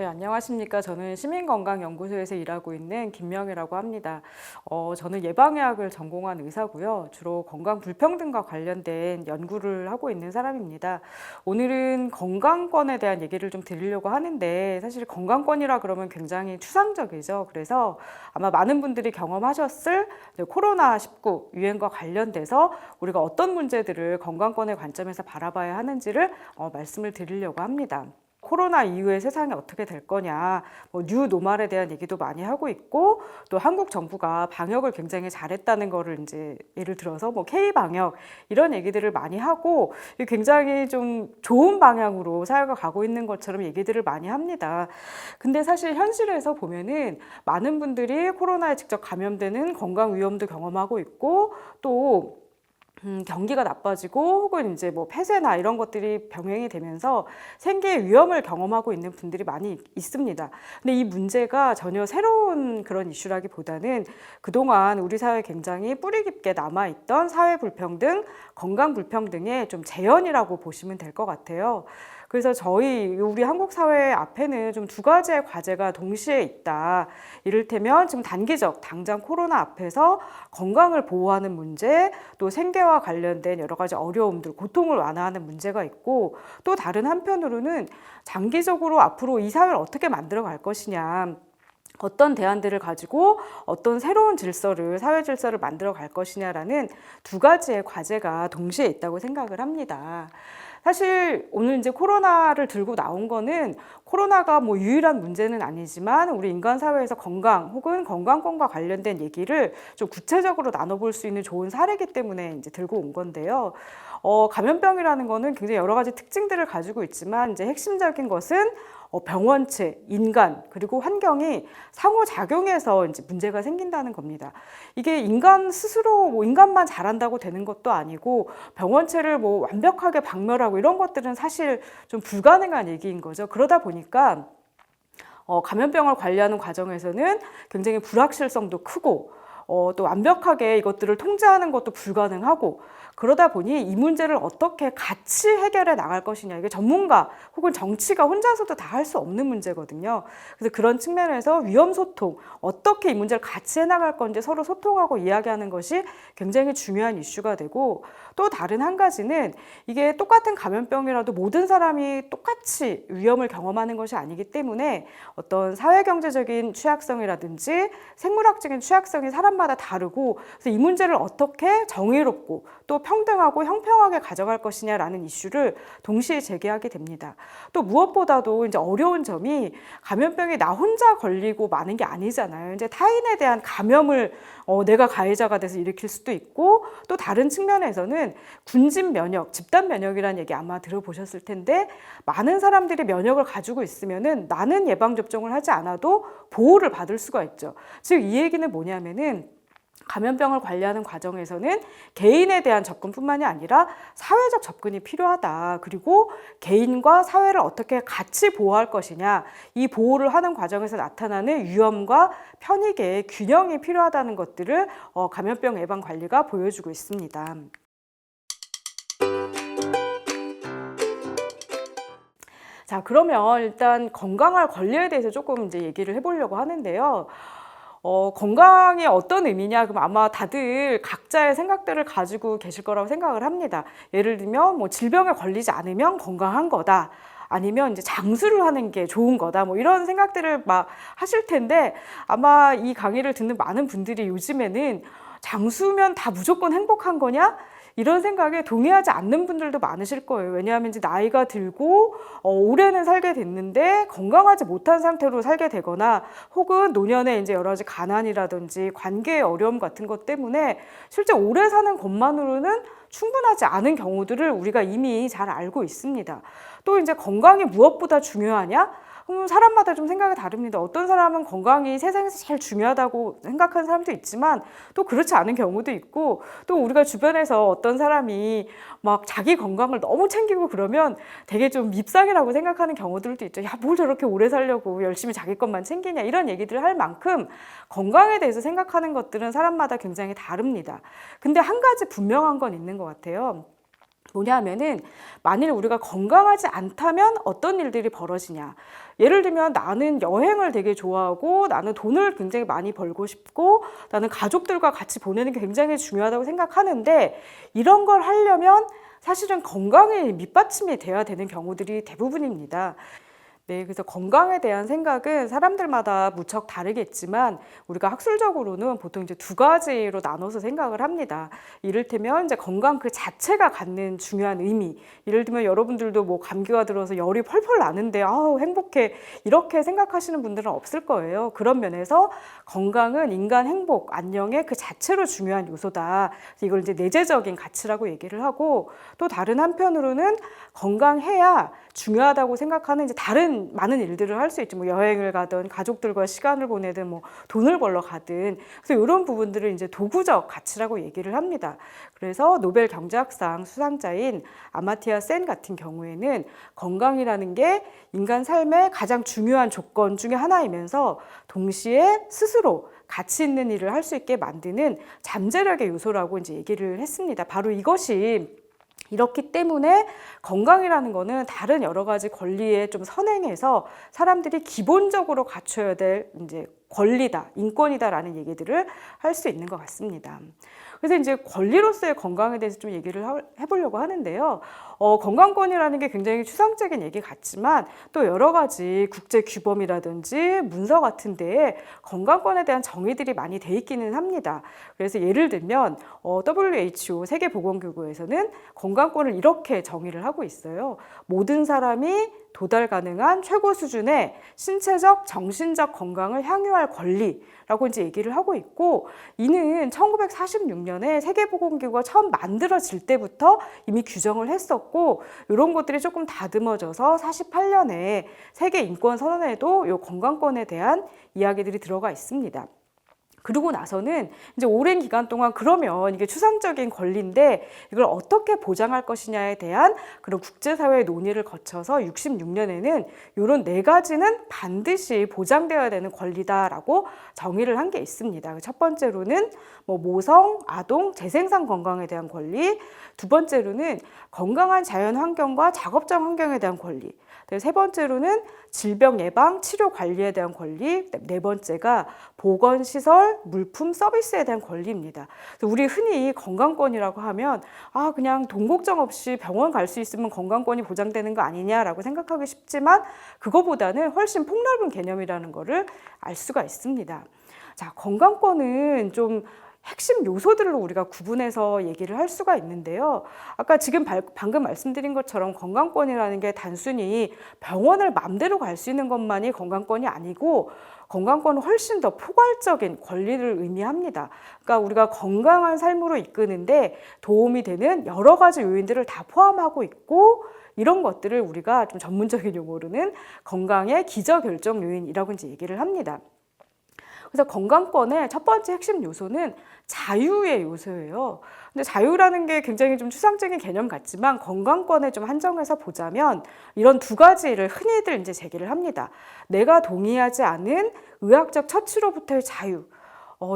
네, 안녕하십니까. 저는 시민건강연구소에서 일하고 있는 김명희라고 합니다. 저는 예방의학을 전공한 의사고요. 주로 건강 불평등과 관련된 연구를 하고 있는 사람입니다. 오늘은 건강권에 대한 얘기를 좀 드리려고 하는데 사실 건강권이라 그러면 굉장히 추상적이죠. 그래서 아마 많은 분들이 경험하셨을 코로나19 유행과 관련돼서 우리가 어떤 문제들을 건강권의 관점에서 바라봐야 하는지를 말씀을 드리려고 합니다. 코로나 이후에 세상이 어떻게 될 거냐, 뉴 노멀에 대한 얘기도 많이 하고 있고, 또 한국 정부가 방역을 굉장히 잘했다는 거를 이제 예를 들어서 K 방역 이런 얘기들을 많이 하고 굉장히 좀 좋은 방향으로 사회가 가고 있는 것처럼 얘기들을 많이 합니다. 근데 사실 현실에서 보면은 많은 분들이 코로나에 직접 감염되는 건강 위험도 경험하고 있고 또 경기가 나빠지고 혹은 이제 폐쇄나 이런 것들이 병행이 되면서 생계의 위험을 경험하고 있는 분들이 많이 있습니다. 근데 이 문제가 전혀 새로운 그런 이슈라기보다는 그동안 우리 사회에 굉장히 뿌리 깊게 남아있던 사회 불평등, 건강 불평등의 좀 재현이라고 보시면 될 것 같아요. 그래서 우리 한국 사회 앞에는 좀 두 가지의 과제가 동시에 있다. 이를테면 지금 단기적, 당장 코로나 앞에서 건강을 보호하는 문제, 또 생계와 관련된 여러 가지 어려움들, 고통을 완화하는 문제가 있고, 또 다른 한편으로는 장기적으로 앞으로 이 사회를 어떻게 만들어 갈 것이냐. 어떤 대안들을 가지고 어떤 새로운 질서를, 사회 질서를 만들어 갈 것이냐라는 두 가지의 과제가 동시에 있다고 생각을 합니다. 사실 오늘 이제 코로나를 들고 나온 거는 코로나가 유일한 문제는 아니지만 우리 인간 사회에서 건강 혹은 건강권과 관련된 얘기를 좀 구체적으로 나눠볼 수 있는 좋은 사례이기 때문에 이제 들고 온 건데요. 감염병이라는 거는 굉장히 여러 가지 특징들을 가지고 있지만 이제 핵심적인 것은 병원체, 인간, 그리고 환경이 상호작용해서 이제 문제가 생긴다는 겁니다. 이게 인간 스스로 인간만 잘한다고 되는 것도 아니고 병원체를 완벽하게 박멸하고 이런 것들은 사실 좀 불가능한 얘기인 거죠. 그러다 보니까 감염병을 관리하는 과정에서는 굉장히 불확실성도 크고 또 완벽하게 이것들을 통제하는 것도 불가능하고 그러다 보니 이 문제를 어떻게 같이 해결해 나갈 것이냐 이게 전문가 혹은 정치가 혼자서도 다 할 수 없는 문제거든요. 그래서 그런 측면에서 위험 소통 어떻게 이 문제를 같이 해나갈 건지 서로 소통하고 이야기하는 것이 굉장히 중요한 이슈가 되고 또 다른 한 가지는 이게 똑같은 감염병이라도 모든 사람이 똑같이 위험을 경험하는 것이 아니기 때문에 어떤 사회경제적인 취약성이라든지 생물학적인 취약성이 사람마다 다르고 그래서 이 문제를 어떻게 정의롭고 또 평등하고 형평하게 가져갈 것이냐라는 이슈를 동시에 제기하게 됩니다. 또 무엇보다도 이제 어려운 점이 감염병이 나 혼자 걸리고 마는 게 아니잖아요. 이제 타인에 대한 감염을 내가 가해자가 돼서 일으킬 수도 있고 또 다른 측면에서는 군집 면역, 집단 면역이라는 얘기 아마 들어보셨을 텐데 많은 사람들이 면역을 가지고 있으면은 나는 예방접종을 하지 않아도 보호를 받을 수가 있죠. 즉 이 얘기는 뭐냐면은 감염병을 관리하는 과정에서는 개인에 대한 접근뿐만이 아니라 사회적 접근이 필요하다. 그리고 개인과 사회를 어떻게 같이 보호할 것이냐. 이 보호를 하는 과정에서 나타나는 위험과 편익의 균형이 필요하다는 것들을 감염병 예방 관리가 보여주고 있습니다. 자, 그러면 일단 건강할 권리에 대해서 조금 이제 얘기를 해보려고 하는데요. 건강이 어떤 의미냐? 그럼 아마 다들 각자의 생각들을 가지고 계실 거라고 생각을 합니다. 예를 들면 질병에 걸리지 않으면 건강한 거다. 아니면 이제 장수를 하는 게 좋은 거다. 이런 생각들을 막 하실 텐데 아마 이 강의를 듣는 많은 분들이 요즘에는 장수면 다 무조건 행복한 거냐? 이런 생각에 동의하지 않는 분들도 많으실 거예요. 왜냐하면 이제 나이가 들고 올해는 살게 됐는데 건강하지 못한 상태로 살게 되거나 혹은 노년에 이제 여러 가지 가난이라든지 관계의 어려움 같은 것 때문에 실제 오래 사는 것만으로는 충분하지 않은 경우들을 우리가 이미 잘 알고 있습니다. 또 이제 건강이 무엇보다 중요하냐? 사람마다 좀 생각이 다릅니다. 어떤 사람은 건강이 세상에서 제일 중요하다고 생각하는 사람도 있지만 또 그렇지 않은 경우도 있고 또 우리가 주변에서 어떤 사람이 막 자기 건강을 너무 챙기고 그러면 되게 좀 밉상이라고 생각하는 경우들도 있죠. 야, 뭘 저렇게 오래 살려고 열심히 자기 것만 챙기냐 이런 얘기들을 할 만큼 건강에 대해서 생각하는 것들은 사람마다 굉장히 다릅니다. 근데 한 가지 분명한 건 있는 것 같아요. 뭐냐면은 만일 우리가 건강하지 않다면 어떤 일들이 벌어지냐. 예를 들면 나는 여행을 되게 좋아하고 나는 돈을 굉장히 많이 벌고 싶고 나는 가족들과 같이 보내는 게 굉장히 중요하다고 생각하는데 이런 걸 하려면 사실은 건강이 밑받침이 돼야 되는 경우들이 대부분입니다. 네, 그래서 건강에 대한 생각은 사람들마다 무척 다르겠지만 우리가 학술적으로는 보통 이제 두 가지로 나눠서 생각을 합니다. 이를테면 이제 건강 그 자체가 갖는 중요한 의미. 예를 들면 여러분들도 뭐 감기가 들어서 열이 펄펄 나는데 아우 행복해 이렇게 생각하시는 분들은 없을 거예요. 그런 면에서 건강은 인간 행복, 안녕의 그 자체로 중요한 요소다. 이걸 이제 내재적인 가치라고 얘기를 하고 또 다른 한편으로는 건강해야 중요하다고 생각하는 이제 다른 많은 일들을 할 수 있죠. 뭐 여행을 가든 가족들과 시간을 보내든 뭐 돈을 벌러 가든 그래서 이런 부분들을 이제 도구적 가치라고 얘기를 합니다. 그래서 노벨 경제학상 수상자인 아마티아 센 같은 경우에는 건강이라는 게 인간 삶의 가장 중요한 조건 중에 하나이면서 동시에 스스로 가치 있는 일을 할 수 있게 만드는 잠재력의 요소라고 이제 얘기를 했습니다. 바로 이것이 이렇기 때문에 건강이라는 거는 다른 여러 가지 권리에 좀 선행해서 사람들이 기본적으로 갖춰야 될 이제 권리다, 인권이다라는 얘기들을 할 수 있는 것 같습니다. 그래서 이제 권리로서의 건강에 대해서 좀 얘기를 해보려고 하는데요. 건강권이라는 게 굉장히 추상적인 얘기 같지만 또 여러 가지 국제 규범이라든지 문서 같은 데에 건강권에 대한 정의들이 많이 돼 있기는 합니다. 그래서 예를 들면 WHO 세계보건기구에서는 건강권을 이렇게 정의를 하고 있어요. 모든 사람이 도달 가능한 최고 수준의 신체적, 정신적 건강을 향유할 권리라고 이제 얘기를 하고 있고 이는 1946년에 세계보건기구가 처음 만들어질 때부터 이미 규정을 했었고 이런 것들이 조금 다듬어져서 48년에 세계인권선언에도 이 건강권에 대한 이야기들이 들어가 있습니다. 그러고 나서는 이제 오랜 기간 동안 그러면 이게 추상적인 권리인데 이걸 어떻게 보장할 것이냐에 대한 그런 국제사회의 논의를 거쳐서 66년에는 이런 네 가지는 반드시 보장되어야 되는 권리다라고 정의를 한 게 있습니다. 첫 번째로는 뭐 모성, 아동, 재생산 건강에 대한 권리, 두 번째로는 건강한 자연 환경과 작업장 환경에 대한 권리, 세 번째로는 질병 예방, 치료 관리에 대한 권리, 네 번째가 보건시설, 물품, 서비스에 대한 권리입니다. 우리 흔히 건강권이라고 하면 그냥 돈 걱정 없이 병원 갈 수 있으면 건강권이 보장되는 거 아니냐라고 생각하기 쉽지만 그거보다는 훨씬 폭넓은 개념이라는 거를 알 수가 있습니다. 자, 건강권은 좀 핵심 요소들로 우리가 구분해서 얘기를 할 수가 있는데요. 아까 지금 방금 말씀드린 것처럼 건강권이라는 게 단순히 병원을 맘대로 갈 수 있는 것만이 건강권이 아니고 건강권은 훨씬 더 포괄적인 권리를 의미합니다. 그러니까 우리가 건강한 삶으로 이끄는데 도움이 되는 여러 가지 요인들을 다 포함하고 있고 이런 것들을 우리가 좀 전문적인 용어로는 건강의 기저결정 요인이라고 이제 얘기를 합니다. 그래서 건강권의 첫 번째 핵심 요소는 자유의 요소예요. 근데 자유라는 게 굉장히 좀 추상적인 개념 같지만 건강권에 좀 한정해서 보자면 이런 두 가지를 흔히들 이제 제기를 합니다. 내가 동의하지 않은 의학적 처치로부터의 자유.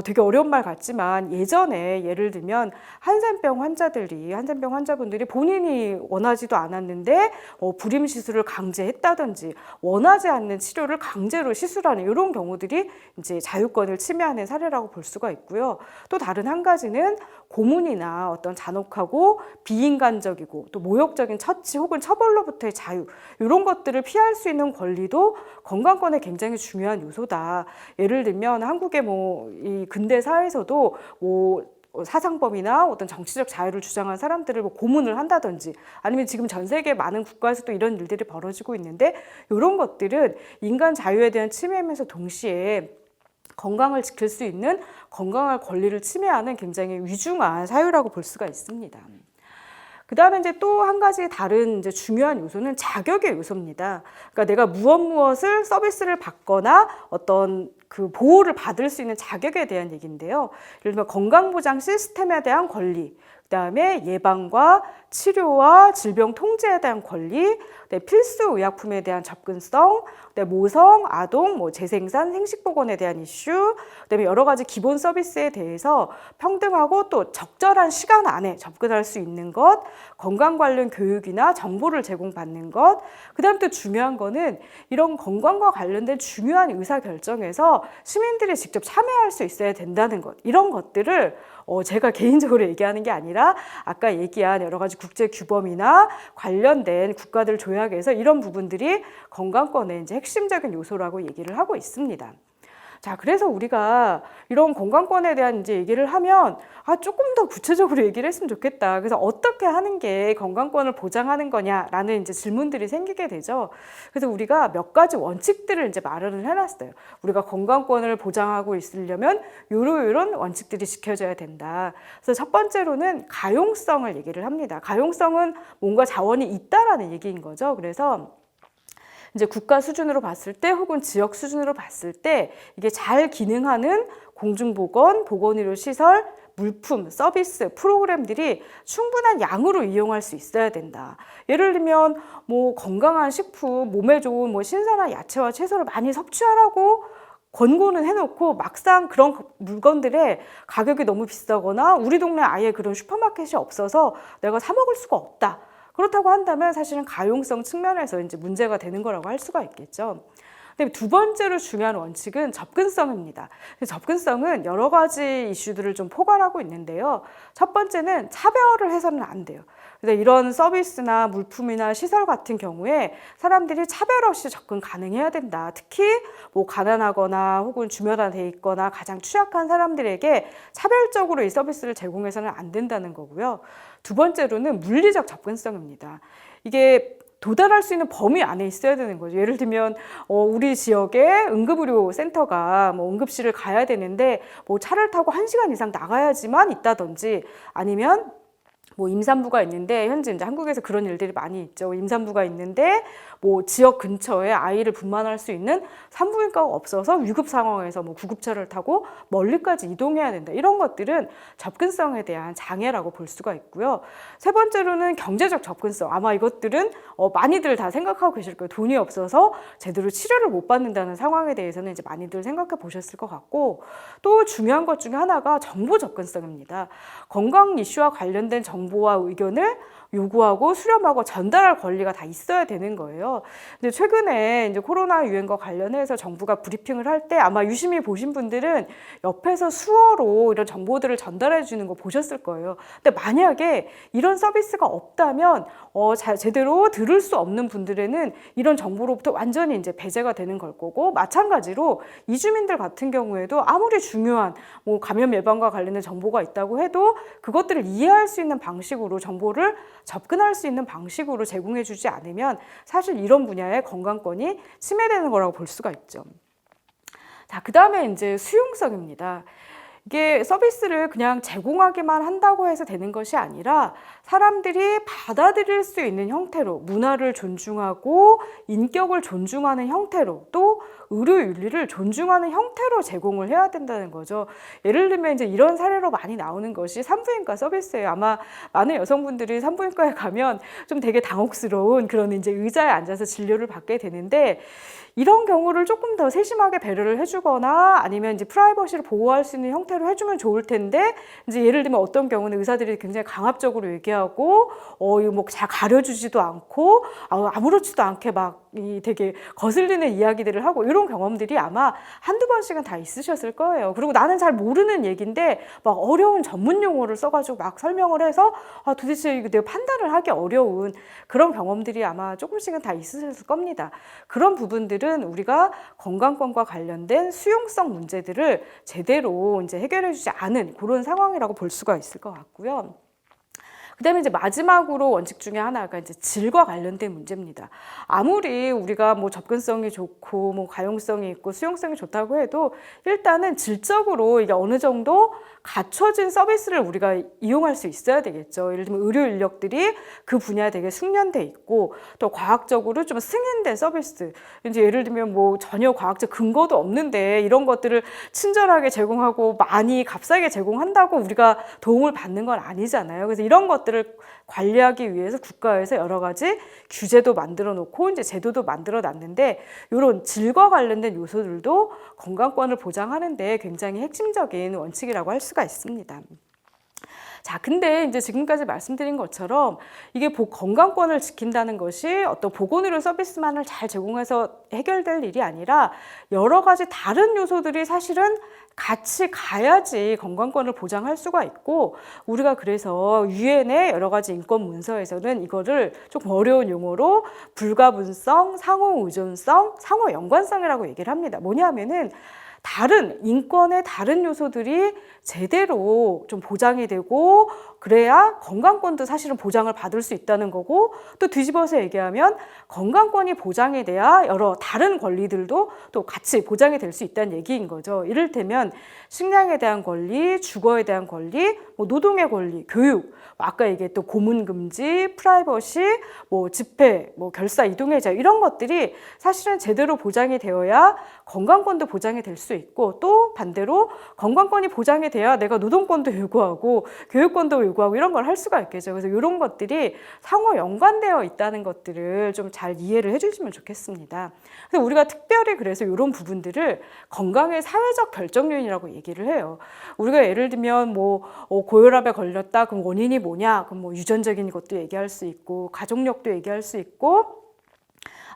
되게 어려운 말 같지만 예전에 예를 들면 한센병 환자분들이 본인이 원하지도 않았는데 불임 시술을 강제했다든지 원하지 않는 치료를 강제로 시술하는 이런 경우들이 이제 자유권을 침해하는 사례라고 볼 수가 있고요. 또 다른 한 가지는 고문이나 어떤 잔혹하고 비인간적이고 또 모욕적인 처치 혹은 처벌로부터의 자유 이런 것들을 피할 수 있는 권리도 건강권의 굉장히 중요한 요소다. 예를 들면 한국의 이 근대 사회에서도 사상범이나 어떤 정치적 자유를 주장한 사람들을 고문을 한다든지 아니면 지금 전 세계 많은 국가에서도 이런 일들이 벌어지고 있는데 이런 것들은 인간 자유에 대한 침해이면서 동시에 건강을 지킬 수 있는 건강할 권리를 침해하는 굉장히 위중한 사유라고 볼 수가 있습니다. 그 다음에 이제 또 한 가지 다른 이제 중요한 요소는 자격의 요소입니다. 그러니까 내가 무엇을 서비스를 받거나 어떤 그 보호를 받을 수 있는 자격에 대한 얘기인데요. 예를 들면 건강보장 시스템에 대한 권리, 그 다음에 예방과 치료와 질병 통제에 대한 권리, 필수 의약품에 대한 접근성, 모성, 아동, 재생산, 생식보건에 대한 이슈, 그다음에 여러 가지 기본 서비스에 대해서 평등하고 또 적절한 시간 안에 접근할 수 있는 것, 건강 관련 교육이나 정보를 제공받는 것, 그다음 또 중요한 거는 이런 건강과 관련된 중요한 의사 결정에서 시민들이 직접 참여할 수 있어야 된다는 것, 이런 것들을 제가 개인적으로 얘기하는 게 아니라 아까 얘기한 여러 가지 국제 규범이나 관련된 국가들 조약에서 이런 부분들이 건강권의 이제 핵심적인 요소라고 얘기를 하고 있습니다. 자, 그래서 우리가 이런 건강권에 대한 이제 얘기를 하면 조금 더 구체적으로 얘기를 했으면 좋겠다. 그래서 어떻게 하는 게 건강권을 보장하는 거냐라는 이제 질문들이 생기게 되죠. 그래서 우리가 몇 가지 원칙들을 이제 마련을 해놨어요. 우리가 건강권을 보장하고 있으려면 요런 원칙들이 지켜져야 된다. 그래서 첫 번째로는 가용성을 얘기를 합니다. 가용성은 뭔가 자원이 있다라는 얘기인 거죠. 그래서 이제 국가 수준으로 봤을 때 혹은 지역 수준으로 봤을 때 이게 잘 기능하는 공중보건, 보건의료 시설, 물품, 서비스, 프로그램들이 충분한 양으로 이용할 수 있어야 된다. 예를 들면 건강한 식품, 몸에 좋은 신선한 야채와 채소를 많이 섭취하라고 권고는 해놓고 막상 그런 물건들의 가격이 너무 비싸거나 우리 동네에 아예 그런 슈퍼마켓이 없어서 내가 사 먹을 수가 없다. 그렇다고 한다면 사실은 가용성 측면에서 이제 문제가 되는 거라고 할 수가 있겠죠. 근데 두 번째로 중요한 원칙은 접근성입니다. 접근성은 여러 가지 이슈들을 좀 포괄하고 있는데요. 첫 번째는 차별을 해서는 안 돼요. 그래서 이런 서비스나 물품이나 시설 같은 경우에 사람들이 차별 없이 접근 가능해야 된다. 특히 가난하거나 혹은 주변화돼 있거나 가장 취약한 사람들에게 차별적으로 이 서비스를 제공해서는 안 된다는 거고요. 두 번째로는 물리적 접근성입니다. 이게 도달할 수 있는 범위 안에 있어야 되는 거죠. 예를 들면 우리 지역에 응급의료 센터가 응급실을 가야 되는데 차를 타고 1시간 이상 나가야지만 있다든지, 아니면 임산부가 있는데, 현재 이제 한국에서 그런 일들이 많이 있죠. 임산부가 있는데 지역 근처에 아이를 분만할 수 있는 산부인과가 없어서 위급 상황에서 구급차를 타고 멀리까지 이동해야 된다. 이런 것들은 접근성에 대한 장애라고 볼 수가 있고요. 세 번째로는 경제적 접근성. 아마 이것들은 많이들 다 생각하고 계실 거예요. 돈이 없어서 제대로 치료를 못 받는다는 상황에 대해서는 이제 많이들 생각해 보셨을 것 같고, 또 중요한 것 중에 하나가 정보 접근성입니다. 건강 이슈와 관련된 정보와 의견을 요구하고 수렴하고 전달할 권리가 다 있어야 되는 거예요. 근데 최근에 이제 코로나 유행과 관련해서 정부가 브리핑을 할 때 아마 유심히 보신 분들은 옆에서 수어로 이런 정보들을 전달해 주는 거 보셨을 거예요. 근데 만약에 이런 서비스가 없다면 제대로 들을 수 없는 분들에는 이런 정보로부터 완전히 이제 배제가 되는 걸 거고, 마찬가지로 이주민들 같은 경우에도 아무리 중요한 감염 예방과 관련된 정보가 있다고 해도 그것들을 이해할 수 있는 방식으로 정보를 접근할 수 있는 방식으로 제공해 주지 않으면 사실 이런 분야의 건강권이 침해되는 거라고 볼 수가 있죠. 자, 그다음에 이제 수용성입니다. 이게 서비스를 그냥 제공하기만 한다고 해서 되는 것이 아니라 사람들이 받아들일 수 있는 형태로, 문화를 존중하고 인격을 존중하는 형태로, 또 의료 윤리를 존중하는 형태로 제공을 해야 된다는 거죠. 예를 들면 이제 이런 사례로 많이 나오는 것이 산부인과 서비스예요. 아마 많은 여성분들이 산부인과에 가면 좀 되게 당혹스러운 그런 이제 의자에 앉아서 진료를 받게 되는데, 이런 경우를 조금 더 세심하게 배려를 해주거나 아니면 이제 프라이버시를 보호할 수 있는 형태로 해주면 좋을 텐데, 이제 예를 들면 어떤 경우는 의사들이 굉장히 강압적으로 얘기하고 이거 잘 가려주지도 않고 아무렇지도 않게 되게 거슬리는 이야기들을 하고, 이런 경험들이 아마 한두 번씩은 다 있으셨을 거예요. 그리고 나는 잘 모르는 얘기인데 어려운 전문 용어를 써가지고 설명을 해서 도대체 이거 내가 판단을 하기 어려운 그런 경험들이 아마 조금씩은 다 있으셨을 겁니다. 그런 부분들은 우리가 건강권과 관련된 수용성 문제들을 제대로 이제 해결해 주지 않은 그런 상황이라고 볼 수가 있을 것 같고요. 그다음에 이제 마지막으로 원칙 중에 하나가 이제 질과 관련된 문제입니다. 아무리 우리가 접근성이 좋고 가용성이 있고 수용성이 좋다고 해도 일단은 질적으로 이게 어느 정도 갖춰진 서비스를 우리가 이용할 수 있어야 되겠죠. 예를 들면 의료 인력들이 그 분야에 되게 숙련돼 있고, 또 과학적으로 좀 승인된 서비스. 이제 예를 들면 전혀 과학적 근거도 없는데 이런 것들을 친절하게 제공하고 많이 값싸게 제공한다고 우리가 도움을 받는 건 아니잖아요. 그래서 이런 것들 것들을 관리하기 위해서 국가에서 여러 가지 규제도 만들어 놓고 이제 제도도 만들어 놨는데 이런 질과 관련된 요소들도 건강권을 보장하는 데 굉장히 핵심적인 원칙이라고 할 수가 있습니다. 자, 근데 이제 지금까지 말씀드린 것처럼 이게 건강권을 지킨다는 것이 어떤 보건의료 서비스만을 잘 제공해서 해결될 일이 아니라 여러 가지 다른 요소들이 사실은 같이 가야지 건강권을 보장할 수가 있고, 우리가 그래서 유엔의 여러 가지 인권 문서에서는 이거를 조금 어려운 용어로 불가분성, 상호의존성, 상호연관성이라고 얘기를 합니다. 뭐냐면은 다른 인권의 다른 요소들이 제대로 좀 보장이 되고 그래야 건강권도 사실은 보장을 받을 수 있다는 거고, 또 뒤집어서 얘기하면 건강권이 보장이 돼야 여러 다른 권리들도 또 같이 보장이 될 수 있다는 얘기인 거죠. 이를테면 식량에 대한 권리, 주거에 대한 권리, 노동의 권리, 교육, 아까 얘기했던 고문 금지, 프라이버시, 집회, 결사 이동의 자유, 이런 것들이 사실은 제대로 보장이 되어야 건강권도 보장이 될 수 있고, 또 반대로 건강권이 보장이 돼야 내가 노동권도 요구하고 교육권도 요구하고 이런 걸 할 수가 있겠죠. 그래서 이런 것들이 상호 연관되어 있다는 것들을 좀 잘 이해를 해주시면 좋겠습니다. 그래서 우리가 특별히 그래서 이런 부분들을 건강의 사회적 결정요인이라고 얘기를 해요. 우리가 예를 들면 고혈압에 걸렸다, 그럼 원인이 뭐냐? 그럼 유전적인 것도 얘기할 수 있고, 가족력도 얘기할 수 있고,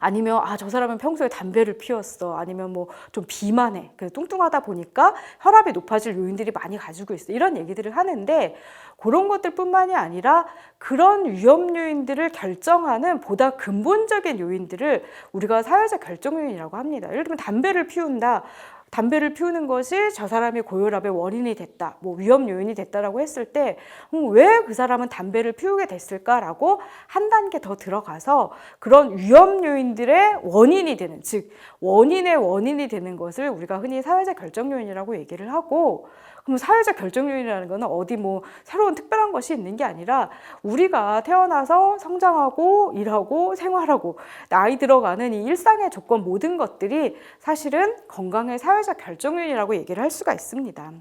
아니면 저 사람은 평소에 담배를 피웠어, 아니면 좀 비만해, 그래서 뚱뚱하다 보니까 혈압이 높아질 요인들이 많이 가지고 있어, 이런 얘기들을 하는데, 그런 것들뿐만이 아니라 그런 위험 요인들을 결정하는 보다 근본적인 요인들을 우리가 사회적 결정 요인이라고 합니다. 예를 들면 담배를 피운다. 담배를 피우는 것이 저 사람이 고혈압의 원인이 됐다, 위험 요인이 됐다라고 했을 때 왜 그 사람은 담배를 피우게 됐을까라고 한 단계 더 들어가서 그런 위험 요인들의 원인이 되는, 즉 원인의 원인이 되는 것을 우리가 흔히 사회적 결정 요인이라고 얘기를 하고, 그럼 사회적 결정 요인이라는 거는 어디 새로운 특별한 것이 있는 게 아니라 우리가 태어나서 성장하고 일하고 생활하고 나이 들어가는 이 일상의 조건, 모든 것들이 사실은 건강의 사회적 결정 요인이라고 얘기를 할 수가 있습니다.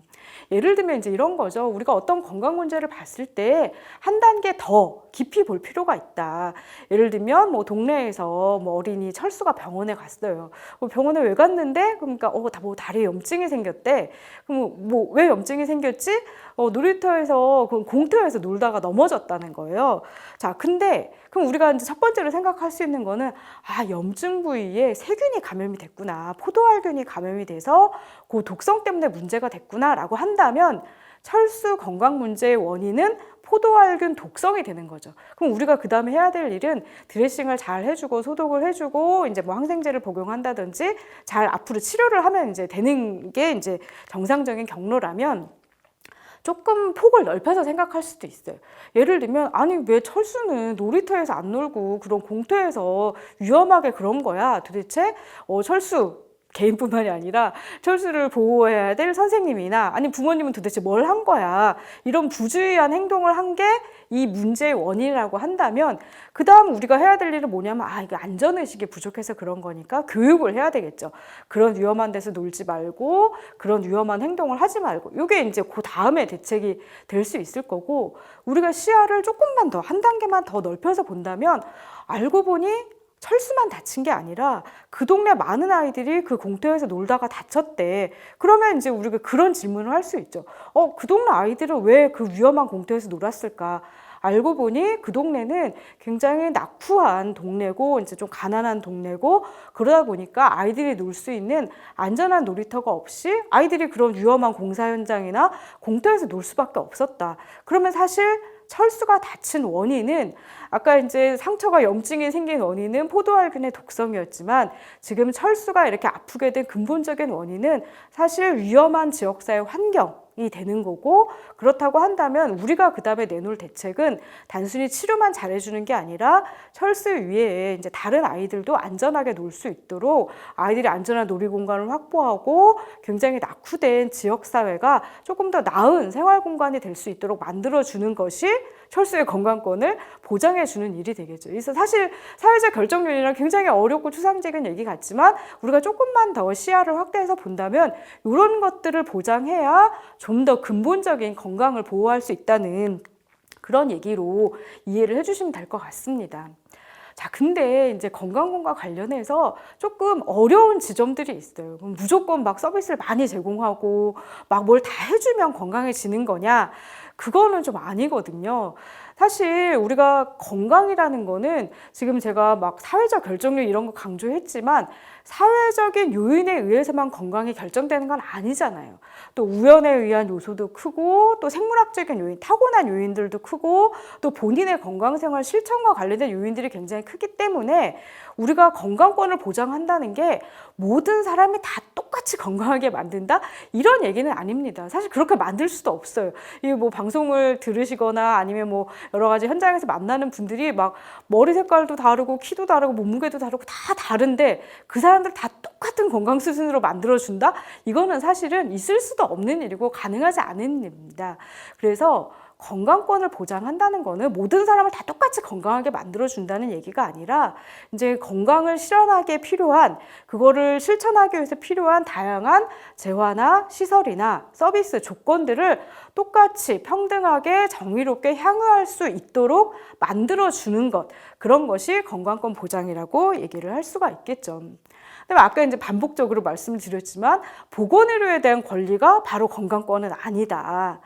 예를 들면 이제 이런 거죠. 우리가 어떤 건강 문제를 봤을 때 한 단계 더 깊이 볼 필요가 있다. 예를 들면 동네에서 어린이 철수가 병원에 갔어요. 병원에 왜 갔는데? 그러니까 다리에 염증이 생겼대. 그럼 왜 염증이 생겼지? 놀이터에서 공터에서 놀다가 넘어졌다는 거예요. 자, 근데 그럼 우리가 이제 첫 번째로 생각할 수 있는 거는 염증 부위에 세균이 감염이 됐구나, 포도알균이 감염이 돼서 그 독성 때문에 문제가 됐구나라고 한다면, 철수 건강 문제의 원인은 포도알균 독성이 되는 거죠. 그럼 우리가 그 다음에 해야 될 일은 드레싱을 잘 해주고 소독을 해주고 이제 항생제를 복용한다든지 잘 앞으로 치료를 하면 이제 되는 게 이제 정상적인 경로라면, 조금 폭을 넓혀서 생각할 수도 있어요. 예를 들면 왜 철수는 놀이터에서 안 놀고 그런 공터에서 위험하게 그런 거야? 도대체 철수 개인뿐만이 아니라 철수를 보호해야 될 선생님이나 부모님은 도대체 뭘 한 거야? 이런 부주의한 행동을 한 게 이 문제의 원인이라고 한다면, 그 다음 우리가 해야 될 일은 뭐냐면 이게 안전의식이 부족해서 그런 거니까 교육을 해야 되겠죠. 그런 위험한 데서 놀지 말고 그런 위험한 행동을 하지 말고, 이게 이제 그 다음에 대책이 될 수 있을 거고, 우리가 시야를 조금만 더, 한 단계만 더 넓혀서 본다면 알고 보니 철수만 다친 게 아니라 그 동네 많은 아이들이 그 공터에서 놀다가 다쳤대. 그러면 이제 우리가 그런 질문을 할 수 있죠. 그 동네 아이들은 왜 그 위험한 공터에서 놀았을까? 알고 보니 그 동네는 굉장히 낙후한 동네고 이제 좀 가난한 동네고, 그러다 보니까 아이들이 놀 수 있는 안전한 놀이터가 없이 아이들이 그런 위험한 공사 현장이나 공터에서 놀 수밖에 없었다. 그러면 사실 철수가 다친 원인은, 아까 이제 상처가 염증이 생긴 원인은 포도알균의 독성이었지만, 지금 철수가 이렇게 아프게 된 근본적인 원인은 사실 위험한 지역사회 환경이 되는 거고, 그렇다고 한다면 우리가 그 다음에 내놓을 대책은 단순히 치료만 잘해주는 게 아니라 철수 위에 이제 다른 아이들도 안전하게 놀 수 있도록 아이들이 안전한 놀이 공간을 확보하고 굉장히 낙후된 지역사회가 조금 더 나은 생활 공간이 될 수 있도록 만들어주는 것이 철수의 건강권을 보장해주는 일이 되겠죠. 그래서 사실 사회적 결정 요인이랑 굉장히 어렵고 추상적인 얘기 같지만, 우리가 조금만 더 시야를 확대해서 본다면 이런 것들을 보장해야 좀 더 근본적인 건강을 보호할 수 있다는 그런 얘기로 이해를 해주시면 될 것 같습니다. 자, 근데 이제 건강권과 관련해서 조금 어려운 지점들이 있어요. 그럼 무조건 막 서비스를 많이 제공하고 막 뭘 다 해주면 건강해지는 거냐? 그거는 좀 아니거든요. 사실 우리가 건강이라는 거는 지금 제가 막 사회적 결정력 이런 거 강조했지만 사회적인 요인에 의해서만 건강이 결정되는 건 아니잖아요. 또 우연에 의한 요소도 크고 또 생물학적인 요인, 타고난 요인들도 크고 또 본인의 건강생활 실천과 관련된 요인들이 굉장히 크기 때문에 우리가 건강권을 보장한다는 게 모든 사람이 다 똑같이 건강하게 만든다? 이런 얘기는 아닙니다. 사실 그렇게 만들 수도 없어요. 이 뭐 방송을 들으시거나 아니면 뭐 여러 가지 현장에서 만나는 분들이 막 머리 색깔도 다르고 키도 다르고 몸무게도 다르고 다 다른데 그 사람들 다 똑같은 건강 수준으로 만들어준다? 이거는 사실은 있을 수도 없는 일이고 가능하지 않은 일입니다. 그래서 건강권을 보장한다는 거는 모든 사람을 다 똑같이 건강하게 만들어준다는 얘기가 아니라 이제 건강을 실현하기에 필요한 그거를 실천하기 위해서 필요한 다양한 재화나 시설이나 서비스 조건들을 똑같이 평등하게 정의롭게 향유할 수 있도록 만들어주는 것, 그런 것이 건강권 보장이라고 얘기를 할 수가 있겠죠. 그다음에 아까 이제 반복적으로 말씀을 드렸지만 보건의료에 대한 권리가 바로 건강권은 아니다.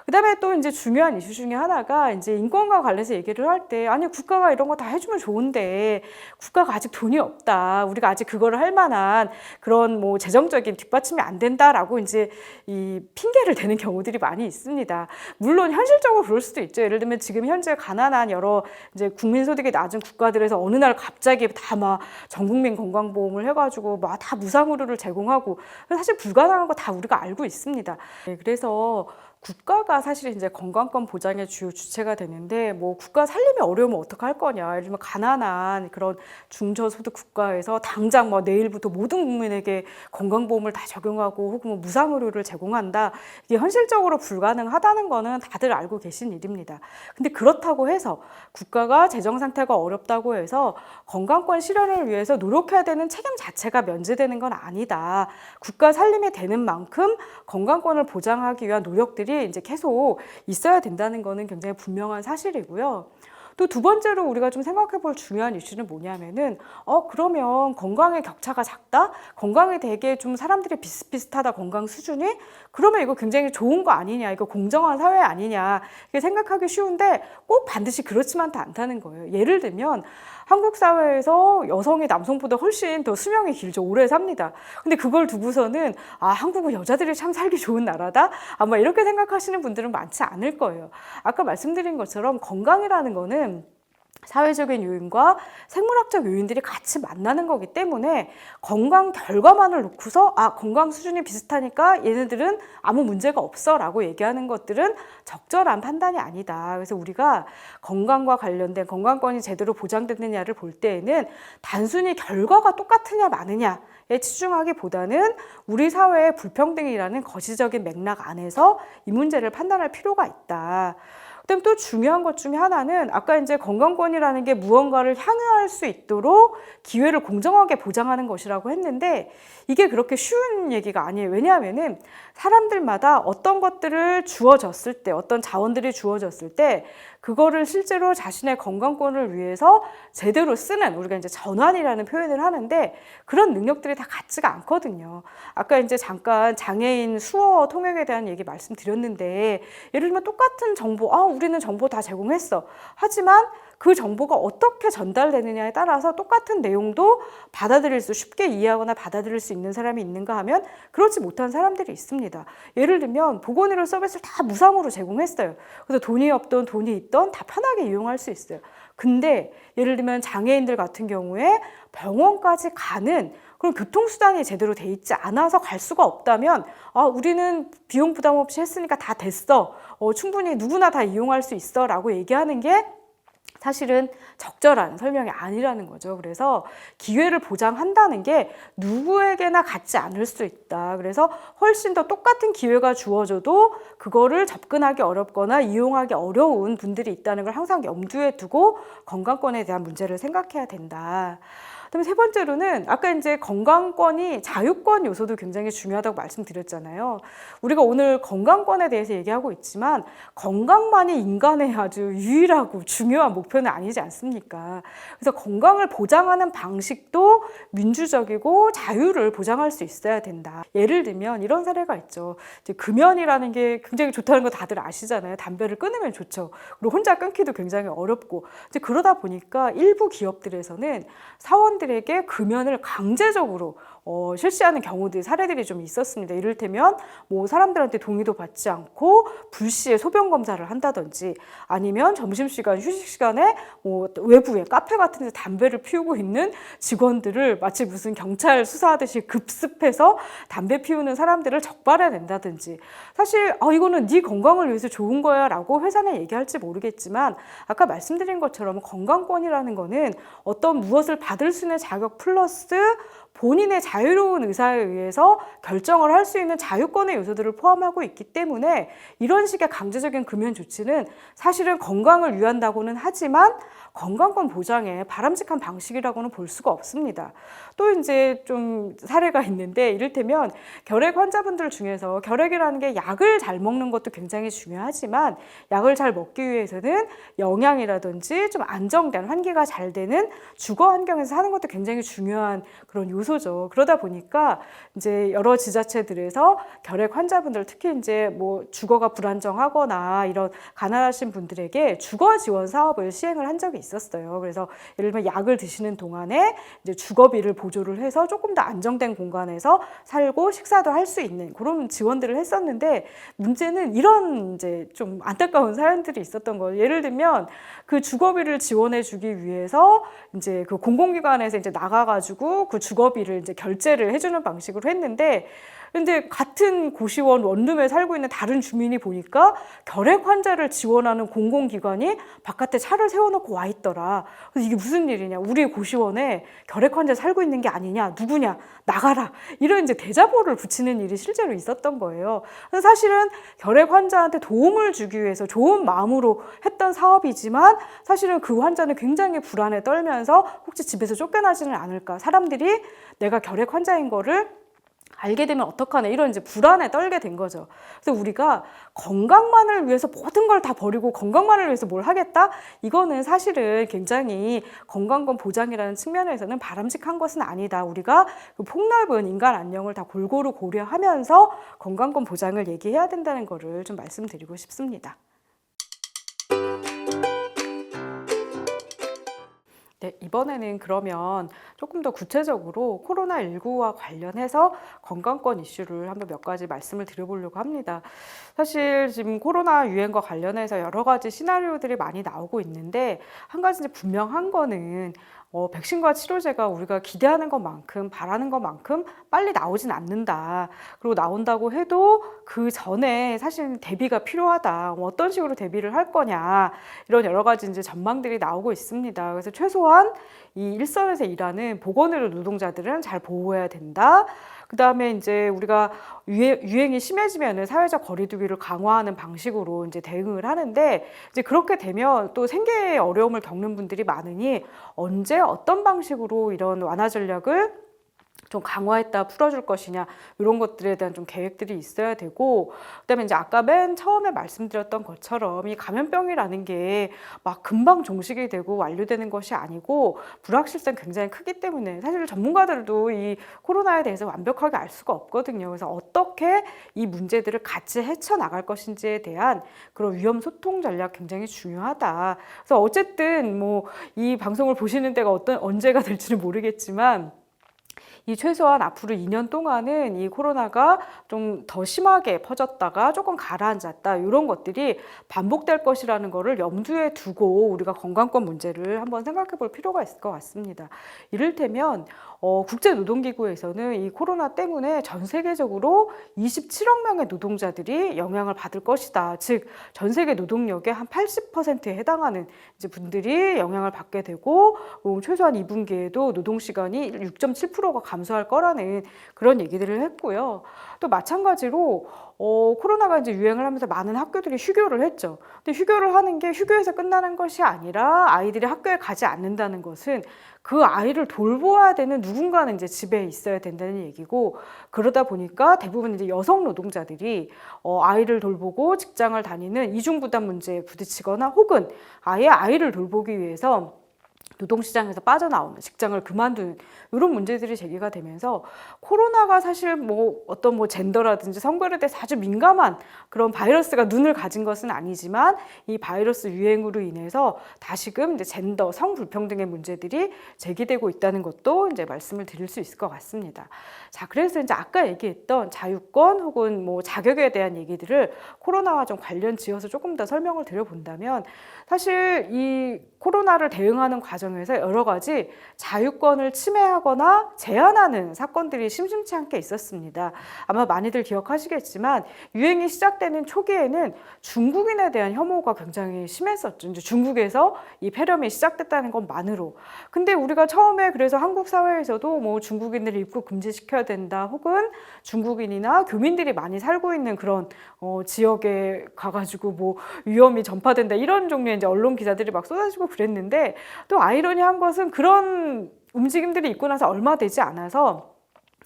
그다음에 또 이제 중요한 이슈 중에 하나가 이제 인권과 관련해서 얘기를 할 때 아니 국가가 이런 거 다 해주면 좋은데 국가가 아직 돈이 없다. 우리가 아직 그거를 할 만한 그런 뭐 재정적인 뒷받침이 안 된다라고 이제 이 핑계를 대는 경우들이 많이 있습니다. 물론 현실적으로 그럴 수도 있죠. 예를 들면 지금 현재 가난한 여러 이제 국민 소득이 낮은 국가들에서 어느 날 갑자기 다 막 전 국민 건강보험을 해가지고 막 다 무상의료를 제공하고 사실 불가능한 거 다 우리가 알고 있습니다. 네, 그래서 국가가 사실 이제 건강권 보장의 주요 주체가 되는데 뭐 국가 살림이 어려우면 어떡할 거냐. 예를 들면 가난한 그런 중저소득 국가에서 당장 뭐 내일부터 모든 국민에게 건강보험을 다 적용하고 혹은 뭐 무상의료를 제공한다. 이게 현실적으로 불가능하다는 거는 다들 알고 계신 일입니다. 근데 그렇다고 해서 국가가 재정 상태가 어렵다고 해서 건강권 실현을 위해서 노력해야 되는 책임 자체가 면제되는 건 아니다. 국가 살림이 되는 만큼 건강권을 보장하기 위한 노력들이 이제 계속 있어야 된다는 거는 굉장히 분명한 사실이고요. 또 두 번째로 우리가 좀 생각해 볼 중요한 이슈는 뭐냐면은 그러면 건강의 격차가 작다? 건강이 되게 좀 사람들이 비슷비슷하다, 건강 수준이? 그러면 이거 굉장히 좋은 거 아니냐, 이거 공정한 사회 아니냐, 이게 생각하기 쉬운데 꼭 반드시 그렇지만 않다는 거예요. 예를 들면 한국 사회에서 여성이 남성보다 훨씬 더 수명이 길죠. 오래 삽니다. 근데 그걸 두고서는 한국은 여자들이 참 살기 좋은 나라다? 아마 이렇게 생각하시는 분들은 많지 않을 거예요. 아까 말씀드린 것처럼 건강이라는 거는 사회적인 요인과 생물학적 요인들이 같이 만나는 거기 때문에 건강 결과만을 놓고서 건강 수준이 비슷하니까 얘네들은 아무 문제가 없어 라고 얘기하는 것들은 적절한 판단이 아니다. 그래서 우리가 건강과 관련된 건강권이 제대로 보장됐느냐를 볼 때에는 단순히 결과가 똑같으냐 마느냐에 치중하기보다는 우리 사회의 불평등이라는 거시적인 맥락 안에서 이 문제를 판단할 필요가 있다. 그다음 또 중요한 것 중에 하나는 아까 이제 건강권이라는 게 무언가를 향유할 수 있도록 기회를 공정하게 보장하는 것이라고 했는데 이게 그렇게 쉬운 얘기가 아니에요. 왜냐하면은 사람들마다 어떤 것들을 주어졌을 때, 어떤 자원들이 주어졌을 때 그거를 실제로 자신의 건강권을 위해서 제대로 쓰는, 우리가 이제 전환이라는 표현을 하는데 그런 능력들이 다 같지가 않거든요. 아까 이제 잠깐 장애인 수어 통역에 대한 얘기 말씀드렸는데 예를 들면 똑같은 정보, 우리는 정보 다 제공했어. 하지만 그 정보가 어떻게 전달되느냐에 따라서 똑같은 내용도 받아들일 수, 쉽게 이해하거나 받아들일 수 있는 사람이 있는가 하면 그렇지 못한 사람들이 있습니다. 예를 들면 보건의료 서비스를 다 무상으로 제공했어요. 그래서 돈이 없던 돈이 있던 다 편하게 이용할 수 있어요. 근데 예를 들면 장애인들 같은 경우에 병원까지 가는 그런 교통수단이 제대로 돼 있지 않아서 갈 수가 없다면 우리는 비용 부담 없이 했으니까 다 됐어. 충분히 누구나 다 이용할 수 있어 라고 얘기하는 게 사실은 적절한 설명이 아니라는 거죠. 그래서 기회를 보장한다는 게 누구에게나 같지 않을 수 있다. 그래서 훨씬 더 똑같은 기회가 주어져도 그거를 접근하기 어렵거나 이용하기 어려운 분들이 있다는 걸 항상 염두에 두고 건강권에 대한 문제를 생각해야 된다. 그다음에 세 번째로는 아까 이제 건강권이 자유권 요소도 굉장히 중요하다고 말씀드렸잖아요. 우리가 오늘 건강권에 대해서 얘기하고 있지만 건강만이 인간의 아주 유일하고 중요한 목표는 아니지 않습니까? 그래서 건강을 보장하는 방식도 민주적이고 자유를 보장할 수 있어야 된다. 예를 들면 이런 사례가 있죠. 이제 금연이라는 게 굉장히 좋다는 거 다들 아시잖아요. 담배를 끊으면 좋죠. 그리고 혼자 끊기도 굉장히 어렵고 이제 그러다 보니까 일부 기업들에서는 사원들에게 금연을 강제적으로 실시하는 경우들 사례들이 좀 있었습니다. 이를테면 뭐 사람들한테 동의도 받지 않고 불시에 소변 검사를 한다든지 아니면 점심시간 휴식 시간에 뭐 외부에 카페 같은 데 담배를 피우고 있는 직원들을 마치 무슨 경찰 수사하듯이 급습해서 담배 피우는 사람들을 적발해 낸다든지 사실 이거는 네 건강을 위해서 좋은 거야 라고 회사는 얘기할지 모르겠지만 아까 말씀드린 것처럼 건강권이라는 거는 어떤 무엇을 받을 수 있는 자격 플러스 본인의 자유로운 의사에 의해서 결정을 할 수 있는 자유권의 요소들을 포함하고 있기 때문에 이런 식의 강제적인 금연 조치는 사실은 건강을 위한다고는 하지만 건강권 보장에 바람직한 방식이라고는 볼 수가 없습니다. 또 이제 좀 사례가 있는데 이를테면 결핵 환자분들 중에서 결핵이라는 게 약을 잘 먹는 것도 굉장히 중요하지만 약을 잘 먹기 위해서는 영양이라든지 좀 안정된 환기가 잘 되는 주거 환경에서 사는 것도 굉장히 중요한 그런 요소죠. 그러다 보니까 이제 여러 지자체들에서 결핵 환자분들 특히 이제 뭐 주거가 불안정하거나 이런 가난하신 분들에게 주거 지원 사업을 시행을 한 적이 있었어요. 그래서 예를 들면 약을 드시는 동안에 이제 주거비를 보조를 해서 조금 더 안정된 공간에서 살고 식사도 할 수 있는 그런 지원들을 했었는데 문제는 이런 이제 좀 안타까운 사연들이 있었던 거예요. 예를 들면 그 주거비를 지원해 주기 위해서 이제 그 공공기관에서 이제 나가가지고 그 주거비를 이제 결제를 해주는 방식으로 했는데 근데 같은 고시원 원룸에 살고 있는 다른 주민이 보니까 결핵 환자를 지원하는 공공기관이 바깥에 차를 세워놓고 와 있더라. 그래서 이게 무슨 일이냐? 우리 고시원에 결핵 환자 살고 있는 게 아니냐? 누구냐? 나가라. 이런 이제 대자보를 붙이는 일이 실제로 있었던 거예요. 그래서 사실은 결핵 환자한테 도움을 주기 위해서 좋은 마음으로 했던 사업이지만 사실은 그 환자는 굉장히 불안에 떨면서 혹시 집에서 쫓겨나지는 않을까? 사람들이 내가 결핵 환자인 거를 알게 되면 어떡하나 이런 이제 불안에 떨게 된 거죠. 그래서 우리가 건강만을 위해서 모든 걸 다 버리고 건강만을 위해서 뭘 하겠다? 이거는 사실은 굉장히 건강권 보장이라는 측면에서는 바람직한 것은 아니다. 우리가 그 폭넓은 인간 안녕을 다 골고루 고려하면서 건강권 보장을 얘기해야 된다는 거를 좀 말씀드리고 싶습니다. 네, 이번에는 그러면 조금 더 구체적으로 코로나19와 관련해서 건강권 이슈를 한번 몇 가지 말씀을 드려보려고 합니다. 사실 지금 코로나 유행과 관련해서 여러 가지 시나리오들이 많이 나오고 있는데 한 가지 이제 분명한 거는 백신과 치료제가 우리가 기대하는 것만큼 바라는 것만큼 빨리 나오진 않는다. 그리고 나온다고 해도 그 전에 사실 대비가 필요하다. 어떤 식으로 대비를 할 거냐 이런 여러 가지 이제 전망들이 나오고 있습니다. 그래서 최소한 이 일선에서 일하는 보건의료 노동자들은 잘 보호해야 된다. 그 다음에 이제 우리가 유행이 심해지면은 사회적 거리두기를 강화하는 방식으로 이제 대응을 하는데 이제 그렇게 되면 또 생계에 어려움을 겪는 분들이 많으니 언제 어떤 방식으로 이런 완화 전략을 좀 강화했다 풀어줄 것이냐 이런 것들에 대한 좀 계획들이 있어야 되고 그다음에 이제 아까 맨 처음에 말씀드렸던 것처럼 이 감염병이라는 게 막 금방 종식이 되고 완료되는 것이 아니고 불확실성 굉장히 크기 때문에 사실 전문가들도 이 코로나에 대해서 완벽하게 알 수가 없거든요. 그래서 어떻게 이 문제들을 같이 헤쳐나갈 것인지에 대한 그런 위험 소통 전략 굉장히 중요하다. 그래서 어쨌든 뭐 이 방송을 보시는 때가 언제가 될지는 모르겠지만 이 최소한 앞으로 2년 동안은 이 코로나가 좀 더 심하게 퍼졌다가 조금 가라앉았다 이런 것들이 반복될 것이라는 거를 염두에 두고 우리가 건강권 문제를 한번 생각해 볼 필요가 있을 것 같습니다. 이를테면 국제노동기구에서는 이 코로나 때문에 전 세계적으로 27억 명의 노동자들이 영향을 받을 것이다. 즉 전 세계 노동력의 한 80%에 해당하는 이제 분들이 영향을 받게 되고 최소한 2분기에도 노동시간이 6.7%가 감소할 거라는 그런 얘기들을 했고요. 또 마찬가지로 코로나가 이제 유행을 하면서 많은 학교들이 휴교를 했죠. 근데 휴교를 하는 게 휴교에서 끝나는 것이 아니라 아이들이 학교에 가지 않는다는 것은 그 아이를 돌보아야 되는 누군가는 이제 집에 있어야 된다는 얘기고, 그러다 보니까 대부분 이제 여성 노동자들이 아이를 돌보고 직장을 다니는 이중 부담 문제에 부딪히거나 혹은 아예 아이를 돌보기 위해서 노동시장에서 빠져나오는, 직장을 그만두는 이런 문제들이 제기가 되면서 코로나가 사실 어떤 젠더라든지 성별에 대해서 아주 민감한 그런 바이러스가 눈을 가진 것은 아니지만 이 바이러스 유행으로 인해서 다시금 이제 젠더, 성불평등의 문제들이 제기되고 있다는 것도 이제 말씀을 드릴 수 있을 것 같습니다. 자, 그래서 이제 아까 얘기했던 자유권 혹은 자격에 대한 얘기들을 코로나와 좀 관련 지어서 조금 더 설명을 드려본다면, 사실 이 코로나를 대응하는 과정에서 여러 가지 자유권을 침해하거나 제한하는 사건들이 심심치 않게 있었습니다. 아마 많이들 기억하시겠지만 유행이 시작되는 초기에는 중국인에 대한 혐오가 굉장히 심했었죠. 이제 중국에서 이 폐렴이 시작됐다는 것만으로. 근데 우리가 처음에 그래서 한국 사회에서도 중국인을 입국 금지시켜야 된다, 혹은 중국인이나 교민들이 많이 살고 있는 그런 지역에 가가지고 위험이 전파된다, 이런 종류의 이제 언론 기사들이 막 쏟아지고 그랬는데, 또 아이러니한 것은 그런 움직임들이 있고 나서 얼마 되지 않아서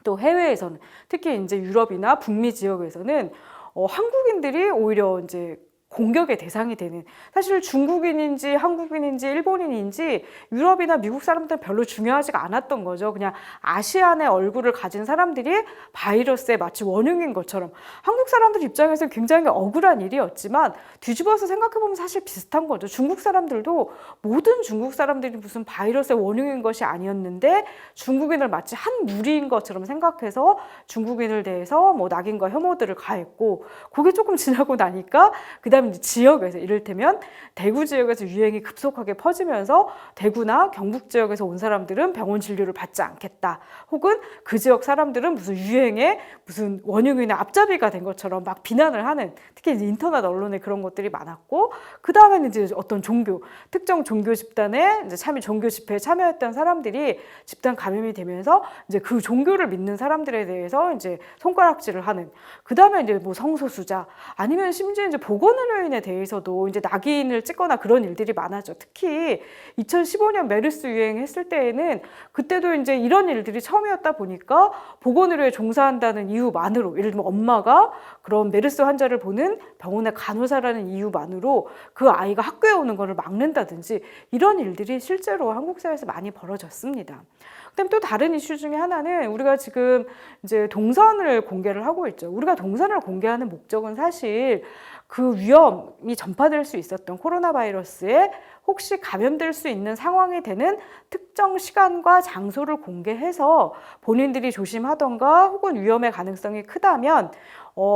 또 해외에서는, 특히 이제 유럽이나 북미 지역에서는 한국인들이 오히려 이제 공격의 대상이 되는, 사실 중국인인지 한국인인지 일본인인지 유럽이나 미국 사람들은 별로 중요하지가 않았던 거죠. 그냥 아시안의 얼굴을 가진 사람들이 바이러스의 마치 원흉인 것처럼, 한국 사람들 입장에서 굉장히 억울한 일이었지만 뒤집어서 생각해보면 사실 비슷한 거죠. 중국 사람들도 모든 중국 사람들이 무슨 바이러스의 원흉인 것이 아니었는데 중국인을 마치 한 무리인 것처럼 생각해서 중국인을 대해서 낙인과 혐오들을 가했고, 그게 조금 지나고 나니까 그다음에 지역에서, 이를테면 대구 지역에서 유행이 급속하게 퍼지면서 대구나 경북 지역에서 온 사람들은 병원 진료를 받지 않겠다, 혹은 그 지역 사람들은 무슨 유행에 무슨 원흉이나 앞잡이가 된 것처럼 막 비난을 하는, 특히 이제 인터넷 언론에 그런 것들이 많았고, 그 다음에는 이제 어떤 종교, 특정 종교 집단에 이제 종교 집회에 참여했던 사람들이 집단 감염이 되면서 이제 그 종교를 믿는 사람들에 대해서 이제 손가락질을 하는, 그 다음에 이제 성소수자, 아니면 심지어 이제 보건의료인에 대해서도 이제 낙인을 찍거나 그런 일들이 많았죠. 특히 2015년 메르스 유행했을 때에는 그때도 이제 이런 일들이 처음이었다 보니까 보건의료에 종사한다는 이유만으로, 예를 들면 엄마가 그런 메르스 환자를 보는 병원의 간호사라는 이유만으로 그 아이가 학교에 오는 것을 막는다든지, 이런 일들이 실제로 한국 사회에서 많이 벌어졌습니다. 그다음 또 다른 이슈 중에 하나는, 우리가 지금 이제 동선을 공개를 하고 있죠. 우리가 동선을 공개하는 목적은 사실 그 위험이 전파될 수 있었던 코로나 바이러스에 혹시 감염될 수 있는 상황이 되는 특정 시간과 장소를 공개해서 본인들이 조심하던가 혹은 위험의 가능성이 크다면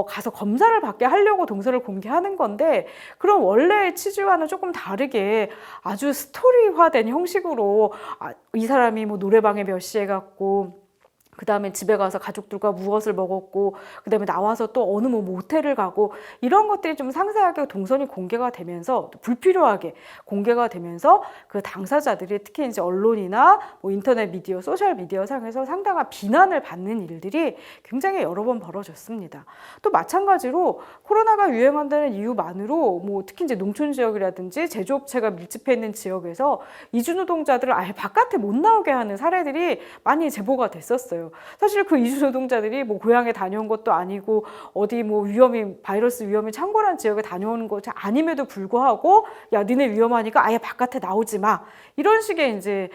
가서 검사를 받게 하려고 동선을 공개하는 건데, 그럼 원래의 취지와는 조금 다르게 아주 스토리화된 형식으로 이 사람이 노래방에 몇 시에 갔고, 그 다음에 집에 가서 가족들과 무엇을 먹었고, 그 다음에 나와서 또 어느 모텔을 가고, 이런 것들이 좀 상세하게 동선이 공개가 되면서, 불필요하게 공개가 되면서 그 당사자들이 특히 이제 언론이나 인터넷 미디어, 소셜 미디어 상에서 상당한 비난을 받는 일들이 굉장히 여러 번 벌어졌습니다. 또 마찬가지로 코로나가 유행한다는 이유만으로 특히 이제 농촌 지역이라든지 제조업체가 밀집해 있는 지역에서 이주노동자들을 아예 바깥에 못 나오게 하는 사례들이 많이 제보가 됐었어요. 사실 그 이주 노동자들이 고향에 다녀온 것도 아니고 어디 바이러스 위험이 창궐한 지역에 다녀오는 것이 아님에도 불구하고, 야, 니네 위험하니까 아예 바깥에 나오지 마, 이런 식의 이제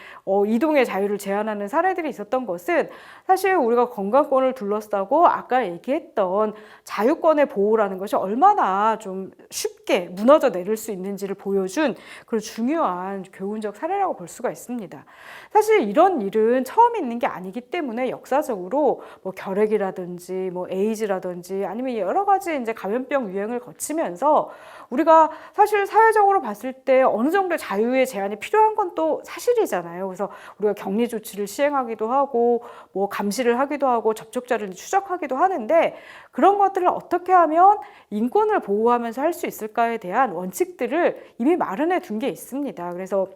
이동의 자유를 제한하는 사례들이 있었던 것은, 사실 우리가 건강권을 둘러싸고 아까 얘기했던 자유권의 보호라는 것이 얼마나 좀 쉽게 무너져 내릴 수 있는지를 보여준 그런 중요한 교훈적 사례라고 볼 수가 있습니다. 사실 이런 일은 처음 있는 게 아니기 때문에 역사적으로 결핵이라든지 에이즈라든지 아니면 여러 가지 이제 감염병 유행을 거치면서 우리가 사실 사회적으로 봤을 때 어느 정도의 자유의 제한이 필요한 건 또 사실이잖아요. 그래서 우리가 격리 조치를 시행하기도 하고 감시를 하기도 하고 접촉자를 추적하기도 하는데, 그런 것들을 어떻게 하면 인권을 보호하면서 할 수 있을까에 대한 원칙들을 이미 마련해 둔 게 있습니다. 그래서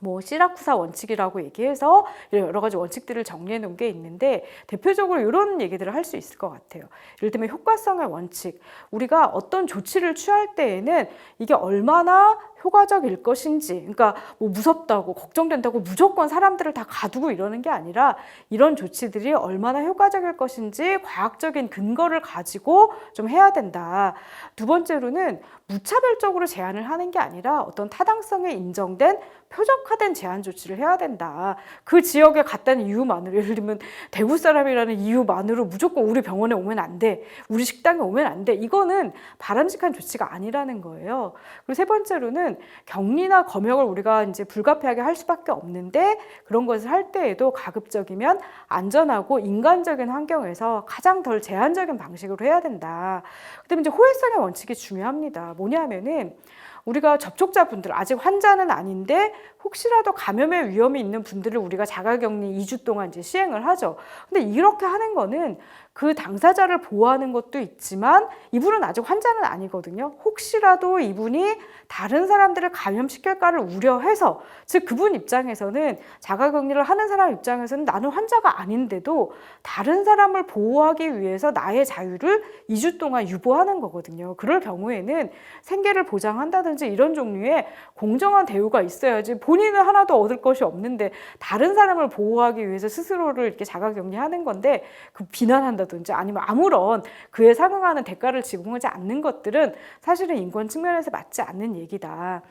뭐 시라쿠사 원칙이라고 얘기해서 여러 가지 원칙들을 정리해 놓은 게 있는데 대표적으로 이런 얘기들을 할 수 있을 것 같아요. 예를 들면 효과성의 원칙. 우리가 어떤 조치를 취할 때에는 이게 얼마나 효과적일 것인지, 그러니까 뭐 무섭다고 걱정된다고 무조건 사람들을 다 가두고 이러는 게 아니라 이런 조치들이 얼마나 효과적일 것인지 과학적인 근거를 가지고 좀 해야 된다. 두 번째로는 무차별적으로 제한을 하는 게 아니라 어떤 타당성에 인정된 표적화된 제한 조치를 해야 된다. 그 지역에 갔다는 이유만으로, 예를 들면 대구 사람이라는 이유만으로 무조건 우리 병원에 오면 안 돼, 우리 식당에 오면 안 돼, 이거는 바람직한 조치가 아니라는 거예요. 그리고 세 번째로는 격리나 검역을 우리가 이제 불가피하게 할 수밖에 없는데 그런 것을 할 때에도 가급적이면 안전하고 인간적인 환경에서 가장 덜 제한적인 방식으로 해야 된다. 그다음에 이제 호혜성의 원칙이 중요합니다. 뭐냐면은 우리가 접촉자분들, 아직 환자는 아닌데 혹시라도 감염의 위험이 있는 분들을 우리가 자가격리 2주 동안 이제 시행을 하죠. 근데 이렇게 하는 거는 그 당사자를 보호하는 것도 있지만 이분은 아직 환자는 아니거든요. 혹시라도 이분이 다른 사람들을 감염시킬까를 우려해서, 즉 그분 입장에서는, 자가격리를 하는 사람 입장에서는 나는 환자가 아닌데도 다른 사람을 보호하기 위해서 나의 자유를 2주 동안 유보하는 거거든요. 그럴 경우에는 생계를 보장한다든지 이런 종류의 공정한 대우가 있어야지, 본인은 하나도 얻을 것이 없는데 다른 사람을 보호하기 위해서 스스로를 이렇게 자가격리하는 건데 그 비난한다든지 아니면 아무런 그에 상응하는 대가를 제공하지 않는 것들은 사실은 인권 측면에서 맞지 않는 얘기다.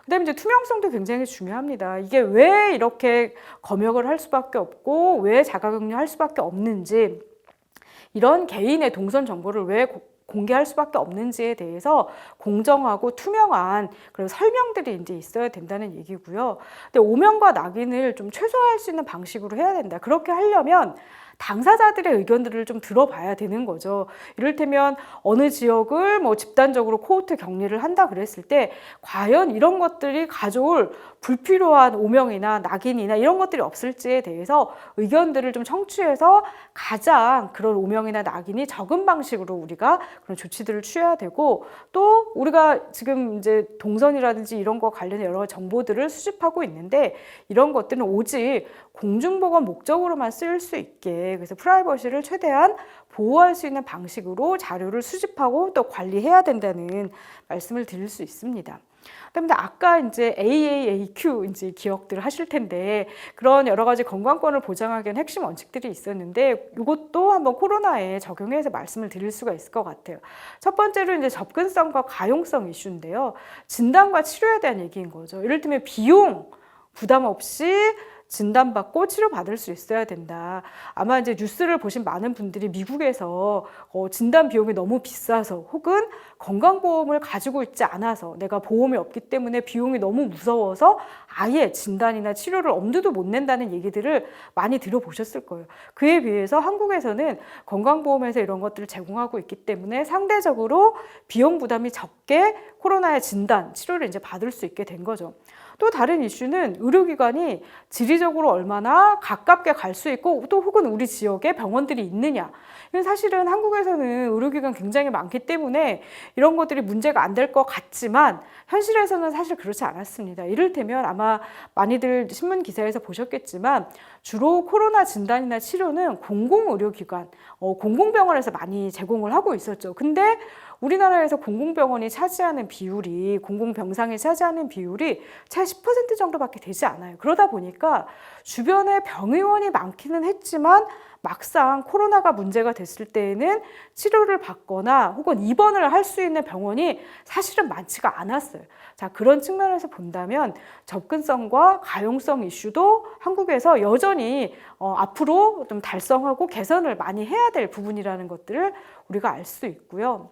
그다음에 이제 투명성도 굉장히 중요합니다. 이게 왜 이렇게 검역을 할 수밖에 없고 왜 자가격리할 수밖에 없는지, 이런 개인의 동선 정보를 왜 공개할 수밖에 없는지에 대해서 공정하고 투명한 그런 설명들이 이제 있어야 된다는 얘기고요. 근데 오명과 낙인을 좀 최소화할 수 있는 방식으로 해야 된다. 그렇게 하려면 당사자들의 의견들을 좀 들어봐야 되는 거죠. 이를테면 어느 지역을 뭐 집단적으로 코호트 격리를 한다 그랬을 때 과연 이런 것들이 가져올 불필요한 오명이나 낙인이나 이런 것들이 없을지에 대해서 의견들을 좀 청취해서 가장 그런 오명이나 낙인이 적은 방식으로 우리가 그런 조치들을 취해야 되고, 또 우리가 지금 이제 동선이라든지 이런 거 관련해 여러 정보들을 수집하고 있는데 이런 것들은 오직 공중보건 목적으로만 쓰일 수 있게, 그래서 프라이버시를 최대한 보호할 수 있는 방식으로 자료를 수집하고 또 관리해야 된다는 말씀을 드릴 수 있습니다. 그다음에 아까 이제 AAAQ 이제 기억들 하실 텐데 그런 여러 가지 건강권을 보장하기 위한 핵심 원칙들이 있었는데 이것도 한번 코로나에 적용해서 말씀을 드릴 수가 있을 것 같아요. 첫 번째로 이제 접근성과 가용성 이슈인데요. 진단과 치료에 대한 얘기인 거죠. 예를 들면 비용 부담 없이 진단받고 치료받을 수 있어야 된다. 아마 이제 뉴스를 보신 많은 분들이 미국에서 진단 비용이 너무 비싸서 혹은 건강보험을 가지고 있지 않아서, 내가 보험이 없기 때문에 비용이 너무 무서워서 아예 진단이나 치료를 엄두도 못 낸다는 얘기들을 많이 들어보셨을 거예요. 그에 비해서 한국에서는 건강보험에서 이런 것들을 제공하고 있기 때문에 상대적으로 비용 부담이 적게 코로나의 진단, 치료를 이제 받을 수 있게 된 거죠. 또 다른 이슈는 의료기관이 지리적으로 얼마나 가깝게 갈 수 있고 또 혹은 우리 지역에 병원들이 있느냐. 이건 사실은 한국에서는 의료기관 굉장히 많기 때문에 이런 것들이 문제가 안 될 것 같지만 현실에서는 사실 그렇지 않았습니다. 이를테면 아마 많이들 신문 기사에서 보셨겠지만 주로 코로나 진단이나 치료는 공공의료기관, 공공병원에서 많이 제공을 하고 있었죠. 근데 우리나라에서 공공병원이 차지하는 비율이, 공공병상이 차지하는 비율이 채 10% 정도밖에 되지 않아요. 그러다 보니까 주변에 병의원이 많기는 했지만 막상 코로나가 문제가 됐을 때에는 치료를 받거나 혹은 입원을 할 수 있는 병원이 사실은 많지가 않았어요. 자, 그런 측면에서 본다면 접근성과 가용성 이슈도 한국에서 여전히 앞으로 좀 달성하고 개선을 많이 해야 될 부분이라는 것들을 우리가 알 수 있고요.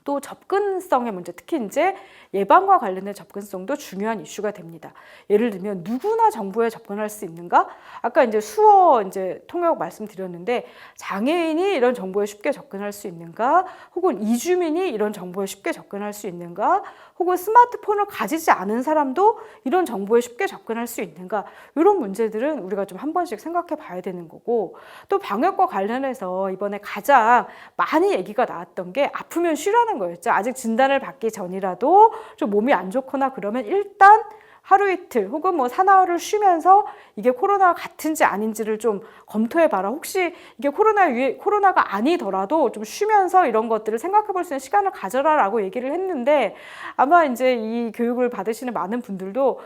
또 접근성의 문제, 특히 이제 예방과 관련된 접근성도 중요한 이슈가 됩니다. 예를 들면 누구나 정보에 접근할 수 있는가? 아까 이제 수어 이제 통역 말씀드렸는데 장애인이 이런 정보에 쉽게 접근할 수 있는가? 혹은 이주민이 이런 정보에 쉽게 접근할 수 있는가? 혹은 스마트폰을 가지지 않은 사람도 이런 정보에 쉽게 접근할 수 있는가? 이런 문제들은 우리가 좀 한 번씩 생각해 봐야 되는 거고, 또 방역과 관련해서 이번에 가장 많이 얘기가 나왔던 게 아프면 쉬라는 거였죠. 아직 진단을 받기 전이라도 좀 몸이 안 좋거나 그러면 일단 하루 이틀 혹은 뭐 사나흘을 쉬면서 이게 코로나 같은지 아닌지를 좀 검토해봐라. 혹시 이게 코로나가 아니더라도 좀 쉬면서 이런 것들을 생각해 볼 수 있는 시간을 가져라라고 얘기를 했는데, 아마 이제 이 교육을 받으시는 많은 분들도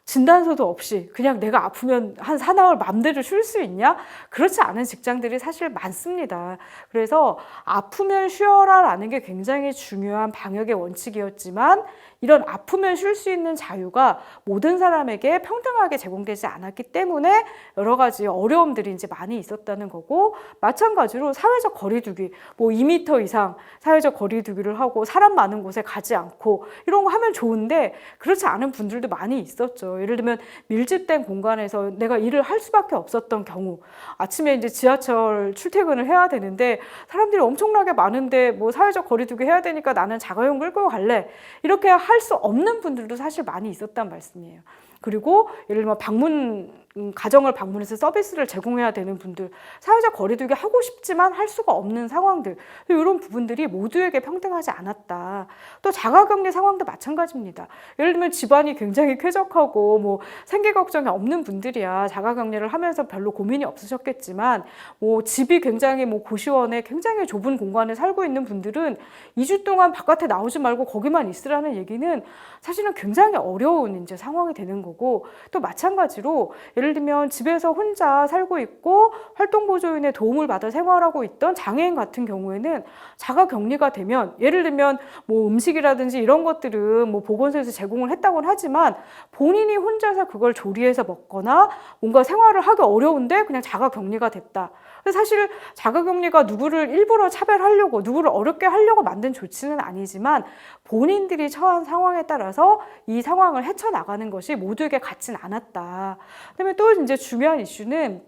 진단서도 없이 그냥 내가 아프면 한 사나흘 맘대로 쉴 수 있냐? 그렇지 않은 직장들이 사실 많습니다. 그래서 아프면 쉬어라라는 게 굉장히 중요한 방역의 원칙이었지만, 이런 아프면 쉴 수 있는 자유가 모든 사람에게 평등하게 제공되지 않았기 때문에 여러 가지 어려움들이 이제 많이 있었다는 거고, 마찬가지로 사회적 거리두기, 뭐 2m 이상 사회적 거리두기를 하고 사람 많은 곳에 가지 않고 이런 거 하면 좋은데, 그렇지 않은 분들도 많이 있었죠. 예를 들면 밀집된 공간에서 내가 일을 할 수밖에 없었던 경우, 아침에 이제 지하철 출퇴근을 해야 되는데 사람들이 엄청나게 많은데 뭐 사회적 거리두기 해야 되니까 나는 자가용 끌고 갈래, 이렇게 할 수 없는 분들도 사실 많이 있었단 말씀이에요. 그리고 예를 들면 가정을 방문해서 서비스를 제공해야 되는 분들, 사회적 거리두기 하고 싶지만 할 수가 없는 상황들, 이런 부분들이 모두에게 평등하지 않았다. 또 자가격리 상황도 마찬가지입니다. 예를 들면 집안이 굉장히 쾌적하고 뭐 생계 걱정이 없는 분들이야 자가격리를 하면서 별로 고민이 없으셨겠지만, 뭐 집이 굉장히 뭐 고시원에 굉장히 좁은 공간에 살고 있는 분들은 2주 동안 바깥에 나오지 말고 거기만 있으라는 얘기는 사실은 굉장히 어려운 이제 상황이 되는 거고, 또 마찬가지로 예를 들면 집에서 혼자 살고 있고 활동보조인의 도움을 받아 생활하고 있던 장애인 같은 경우에는 자가격리가 되면, 예를 들면 뭐 음식이라든지 이런 것들은 뭐 보건소에서 제공을 했다고는 하지만 본인이 혼자서 그걸 조리해서 먹거나 뭔가 생활을 하기 어려운데 그냥 자가격리가 됐다. 사실 자가격리가 누구를 일부러 차별하려고, 누구를 어렵게 하려고 만든 조치는 아니지만 본인들이 처한 상황에 따라서 이 상황을 헤쳐나가는 것이 모두에게 같진 않았다. 그다음에 또 이제 중요한 이슈는,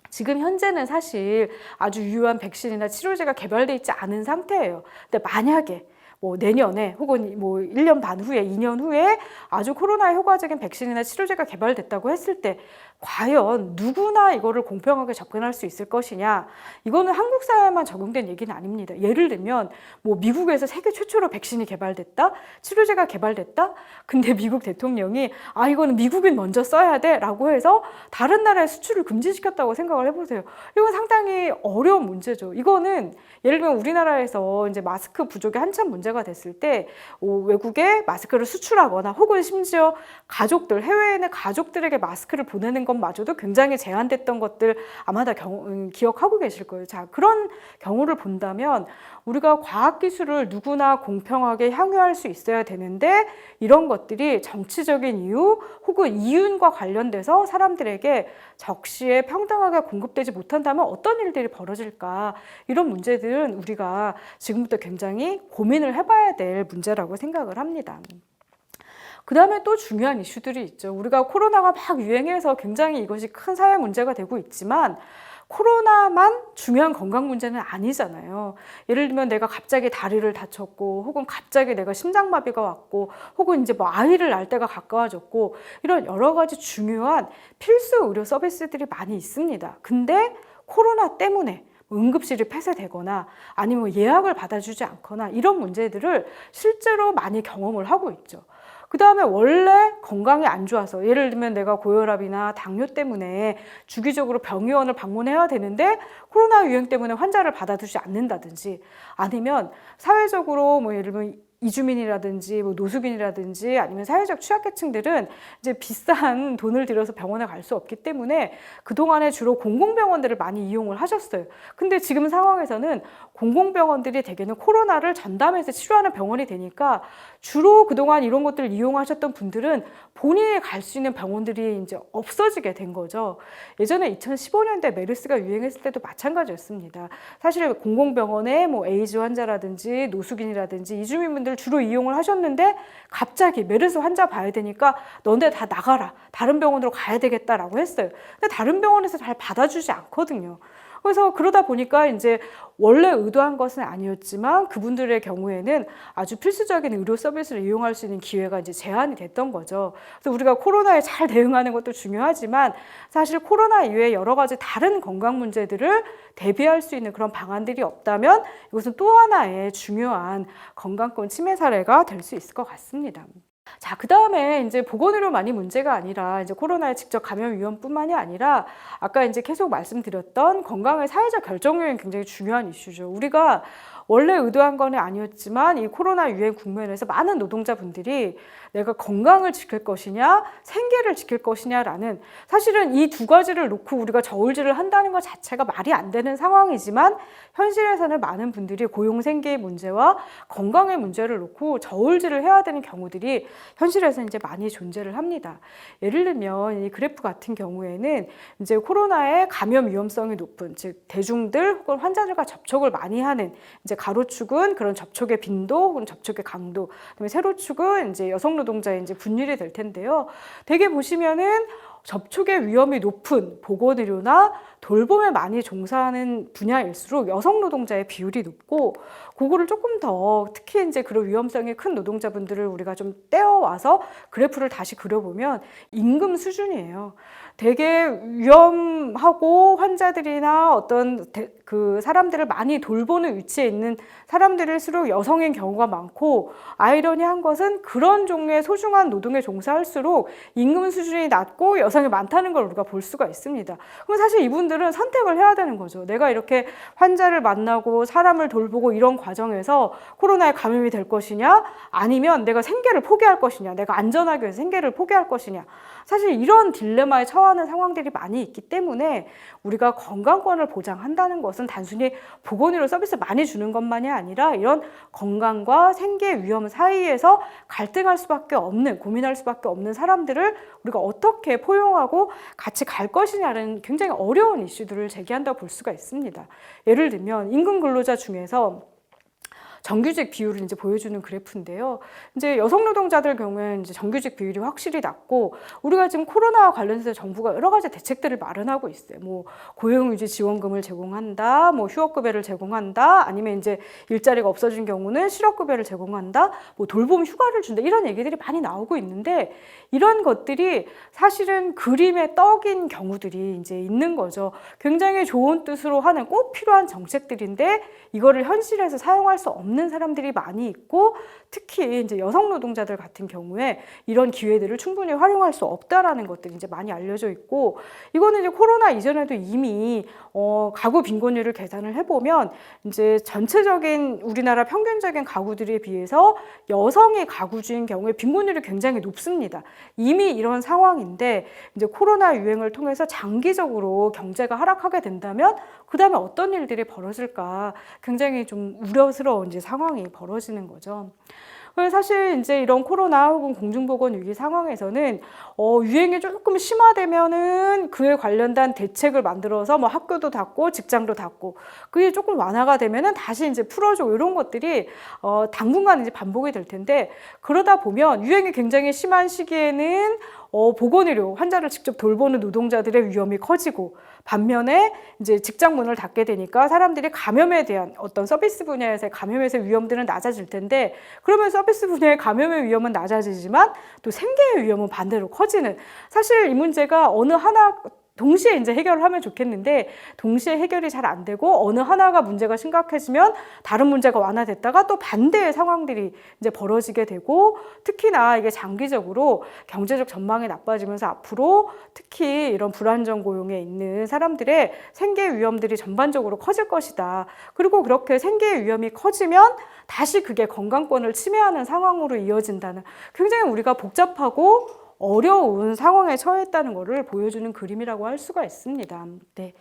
지금 현재는 사실 아주 유효한 백신이나 치료제가 개발되어 있지 않은 상태예요. 근데 만약에 뭐 내년에 혹은 뭐 1년 반 후에 2년 후에 아주 코로나에 효과적인 백신이나 치료제가 개발됐다고 했을 때 과연 누구나 이거를 공평하게 접근할 수 있을 것이냐, 이거는 한국 사회에만 적용된 얘기는 아닙니다. 예를 들면 뭐 미국에서 세계 최초로 백신이 개발됐다, 치료제가 개발됐다, 근데 미국 대통령이 이거는 미국인 먼저 써야 돼 라고 해서 다른 나라에 수출을 금지시켰다고 생각을 해보세요. 이건 상당히 어려운 문제죠. 이거는 예를 들면 우리나라에서 이제 마스크 부족이 한참 문제가 됐을 때 외국에 마스크를 수출하거나 혹은 심지어 가족들, 해외에 있는 가족들에게 마스크를 보내는 것마저도 굉장히 제한됐던 것들 아마 다 기억하고 계실 거예요. 자, 그런 경우를 본다면 우리가 과학기술을 누구나 공평하게 향유할 수 있어야 되는데, 이런 것들이 정치적인 이유 혹은 이윤과 관련돼서 사람들에게 적시에 평등하게 공급되지 못한다면 어떤 일들이 벌어질까, 이런 문제들은 우리가 지금부터 굉장히 고민을 해봐야 될 문제라고 생각을 합니다. 그 다음에 또 중요한 이슈들이 있죠. 우리가 코로나가 막 유행해서 굉장히 이것이 큰 사회 문제가 되고 있지만 코로나만 중요한 건강 문제는 아니잖아요. 예를 들면 내가 갑자기 다리를 다쳤고, 혹은 갑자기 내가 심장마비가 왔고, 혹은 이제 뭐 아이를 낳을 때가 가까워졌고, 이런 여러 가지 중요한 필수 의료 서비스들이 많이 있습니다. 근데 코로나 때문에 응급실이 폐쇄되거나 아니면 예약을 받아주지 않거나 이런 문제들을 실제로 많이 경험을 하고 있죠. 그 다음에 원래 건강이 안 좋아서, 예를 들면 내가 고혈압이나 당뇨 때문에 주기적으로 병의원을 방문해야 되는데 코로나 유행 때문에 환자를 받아두지 않는다든지, 아니면 사회적으로 뭐 예를 들면 이주민이라든지 뭐 노숙인이라든지 아니면 사회적 취약계층들은 이제 비싼 돈을 들여서 병원에 갈 수 없기 때문에 그동안에 주로 공공병원들을 많이 이용을 하셨어요. 근데 지금 상황에서는 공공병원들이 대개는 코로나를 전담해서 치료하는 병원이 되니까 주로 그동안 이런 것들을 이용하셨던 분들은 본인이 갈 수 있는 병원들이 이제 없어지게 된 거죠. 예전에 2015년대 메르스가 유행했을 때도 마찬가지였습니다. 사실 공공병원에 뭐 에이즈 환자라든지 노숙인이라든지 이주민분들 주로 이용을 하셨는데 갑자기 메르스 환자 봐야 되니까 너네 다 나가라, 다른 병원으로 가야 되겠다라고 했어요. 근데 다른 병원에서 잘 받아주지 않거든요. 그래서 그러다 보니까 이제 원래 의도한 것은 아니었지만 그분들의 경우에는 아주 필수적인 의료 서비스를 이용할 수 있는 기회가 이제 제한이 됐던 거죠. 그래서 우리가 코로나에 잘 대응하는 것도 중요하지만 사실 코로나 이외에 여러 가지 다른 건강 문제들을 대비할 수 있는 그런 방안들이 없다면 이것은 또 하나의 중요한 건강권 침해 사례가 될 수 있을 것 같습니다. 자, 그다음에 이제 보건의료만이 문제가 아니라 이제 코로나의 직접 감염 위험뿐만이 아니라 아까 이제 계속 말씀드렸던 건강의 사회적 결정력이 굉장히 중요한 이슈죠. 우리가 원래 의도한 건 아니었지만 이 코로나 유행 국면에서 많은 노동자분들이 내가 건강을 지킬 것이냐, 생계를 지킬 것이냐라는, 사실은 이 두 가지를 놓고 우리가 저울질을 한다는 것 자체가 말이 안 되는 상황이지만 현실에서는 많은 분들이 고용 생계의 문제와 건강의 문제를 놓고 저울질을 해야 되는 경우들이 현실에서 이제 많이 존재를 합니다. 예를 들면 이 그래프 같은 경우에는 이제 코로나의 감염 위험성이 높은, 즉 대중들 혹은 환자들과 접촉을 많이 하는, 이제 가로축은 그런 접촉의 빈도 혹은 접촉의 강도, 그다음에 세로축은 이제 여성 노동자의 이제 분율이 될 텐데요. 대개 보시면은 접촉의 위험이 높은 보건의료나 돌봄에 많이 종사하는 분야일수록 여성 노동자의 비율이 높고, 그거를 조금 더 특히 이제 그런 위험성이 큰 노동자분들을 우리가 좀 떼어와서 그래프를 다시 그려보면 임금 수준이에요. 되게 위험하고 환자들이나 어떤 그 사람들을 많이 돌보는 위치에 있는 사람들일수록 여성인 경우가 많고, 아이러니한 것은 그런 종류의 소중한 노동에 종사할수록 임금 수준이 낮고 여성이 많다는 걸 우리가 볼 수가 있습니다. 그럼 사실 이분들은 선택을 해야 되는 거죠. 내가 이렇게 환자를 만나고 사람을 돌보고 이런 과정에서 코로나에 감염이 될 것이냐, 아니면 내가 생계를 포기할 것이냐, 내가 안전하기 위해서 생계를 포기할 것이냐. 사실 이런 딜레마에 처하는 상황들이 많이 있기 때문에 우리가 건강권을 보장한다는 것은 단순히 보건의료 서비스 많이 주는 것만이 아니라 이런 건강과 생계 위험 사이에서 갈등할 수밖에 없는, 고민할 수밖에 없는 사람들을 우리가 어떻게 포용하고 같이 갈 것이냐는 굉장히 어려운 이슈들을 제기한다고 볼 수가 있습니다. 예를 들면 임금 근로자 중에서 정규직 비율을 이제 보여주는 그래프인데요. 이제 여성 노동자들 경우에는 이제 정규직 비율이 확실히 낮고, 우리가 지금 코로나와 관련해서 정부가 여러 가지 대책들을 마련하고 있어요. 뭐 고용유지 지원금을 제공한다, 뭐 휴업급여를 제공한다, 아니면 이제 일자리가 없어진 경우는 실업급여를 제공한다, 뭐 돌봄 휴가를 준다, 이런 얘기들이 많이 나오고 있는데, 이런 것들이 사실은 그림의 떡인 경우들이 이제 있는 거죠. 굉장히 좋은 뜻으로 하는 꼭 필요한 정책들인데 이거를 현실에서 사용할 수 없는 사람들이 많이 있고, 특히 이제 여성 노동자들 같은 경우에 이런 기회들을 충분히 활용할 수 없다라는 것들이 이제 많이 알려져 있고, 이거는 이제 코로나 이전에도 이미 가구 빈곤율을 계산을 해보면 이제 전체적인 우리나라 평균적인 가구들에 비해서 여성이 가구주인 경우에 빈곤율이 굉장히 높습니다. 이미 이런 상황인데 이제 코로나 유행을 통해서 장기적으로 경제가 하락하게 된다면 그 다음에 어떤 일들이 벌어질까 굉장히 좀 우려스러운 이제 상황이 벌어지는 거죠. 사실 이제 이런 코로나 혹은 공중보건 위기 상황에서는 유행이 조금 심화되면은 그에 관련된 대책을 만들어서 뭐 학교도 닫고 직장도 닫고, 그게 조금 완화가 되면은 다시 이제 풀어주고, 이런 것들이 당분간 이제 반복이 될 텐데, 그러다 보면 유행이 굉장히 심한 시기에는 보건의료, 환자를 직접 돌보는 노동자들의 위험이 커지고, 반면에 이제 직장 문을 닫게 되니까 사람들이 감염에 대한 어떤 서비스 분야에서의 감염에서의 위험들은 낮아질 텐데, 그러면 서비스 분야의 감염의 위험은 낮아지지만 또 생계의 위험은 반대로 커지는, 사실 이 문제가 어느 하나 동시에 이제 해결을 하면 좋겠는데 동시에 해결이 잘 안 되고, 어느 하나가 문제가 심각해지면 다른 문제가 완화됐다가 또 반대의 상황들이 이제 벌어지게 되고, 특히나 이게 장기적으로 경제적 전망이 나빠지면서 앞으로 특히 이런 불안정 고용에 있는 사람들의 생계 위험들이 전반적으로 커질 것이다. 그리고 그렇게 생계 위험이 커지면 다시 그게 건강권을 침해하는 상황으로 이어진다는, 굉장히 우리가 복잡하고 어려운 상황에 처했다는 것을 보여주는 그림이라고 할 수가 있습니다. 네.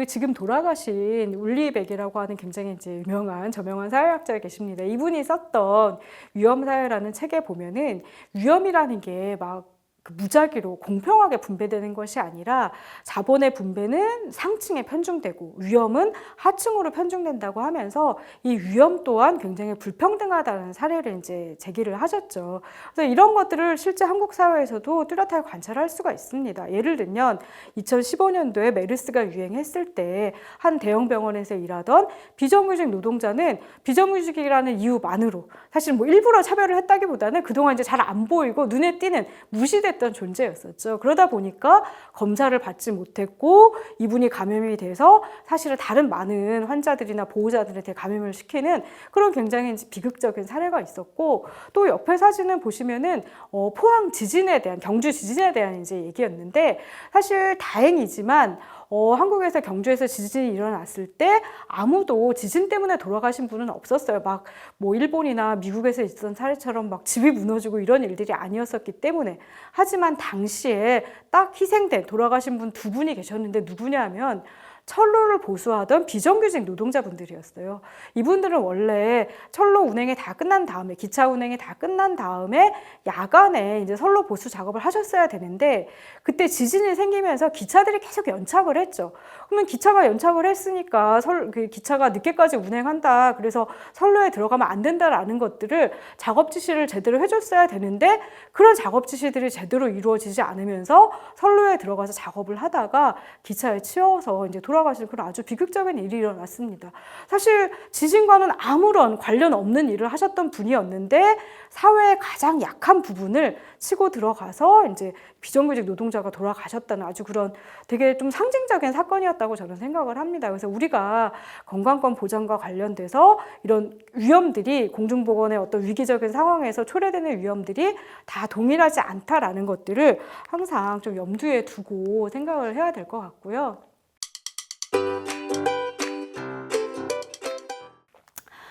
지금 돌아가신 울리 백이라고 하는 굉장히 이제 유명한 저명한 사회학자가 계십니다. 이분이 썼던 위험사회라는 책에 보면은 위험이라는 게 막 무작위로 공평하게 분배되는 것이 아니라 자본의 분배는 상층에 편중되고 위험은 하층으로 편중된다고 하면서 이 위험 또한 굉장히 불평등하다는 사례를 이제 제기를 하셨죠. 그래서 이런 것들을 실제 한국 사회에서도 뚜렷하게 관찰할 수가 있습니다. 예를 들면 2015년도에 메르스가 유행했을 때 한 대형 병원에서 일하던 비정규직 노동자는 비정규직이라는 이유만으로, 사실 뭐 일부러 차별을 했다기보다는 그동안 이제 잘 안 보이고 눈에 띄는 무시됐던 위급했던 존재였었죠. 그러다 보니까 검사를 받지 못했고 이분이 감염이 돼서 사실은 다른 많은 환자들이나 보호자들한테 감염을 시키는 그런 굉장히 비극적인 사례가 있었고, 또 옆에 사진을 보시면은 포항 지진에 대한, 경주 지진에 대한 이제 얘기였는데, 사실 다행이지만 한국에서 경주에서 지진이 일어났을 때 아무도 지진 때문에 돌아가신 분은 없었어요. 막 뭐 일본이나 미국에서 있었던 사례처럼 막 집이 무너지고 이런 일들이 아니었었기 때문에. 하지만 당시에 딱 희생된 돌아가신 분 두 분이 계셨는데 누구냐 하면 철로를 보수하던 비정규직 노동자분들이었어요. 이분들은 원래 철로 운행이 다 끝난 다음에, 기차 운행이 다 끝난 다음에 야간에 이제 선로 보수 작업을 하셨어야 되는데, 그때 지진이 생기면서 기차들이 계속 연착을 했죠. 그러면 기차가 연착을 했으니까 기차가 늦게까지 운행한다, 그래서 선로에 들어가면 안 된다라는 것들을 작업 지시를 제대로 해줬어야 되는데, 그런 작업 지시들이 제대로 이루어지지 않으면서 선로에 들어가서 작업을 하다가 기차에 치여서 이제 돌아가신 그런 아주 비극적인 일이 일어났습니다. 사실 지진과는 아무런 관련 없는 일을 하셨던 분이었는데 사회의 가장 약한 부분을 치고 들어가서 이제 비정규직 노동자가 돌아가셨다는 아주 그런 되게 좀 상징적인 사건이었다고 저는 생각을 합니다. 그래서 우리가 건강권 보장과 관련돼서 이런 위험들이, 공중보건의 어떤 위기적인 상황에서 초래되는 위험들이 다 동일하지 않다라는 것들을 항상 좀 염두에 두고 생각을 해야 될 것 같고요.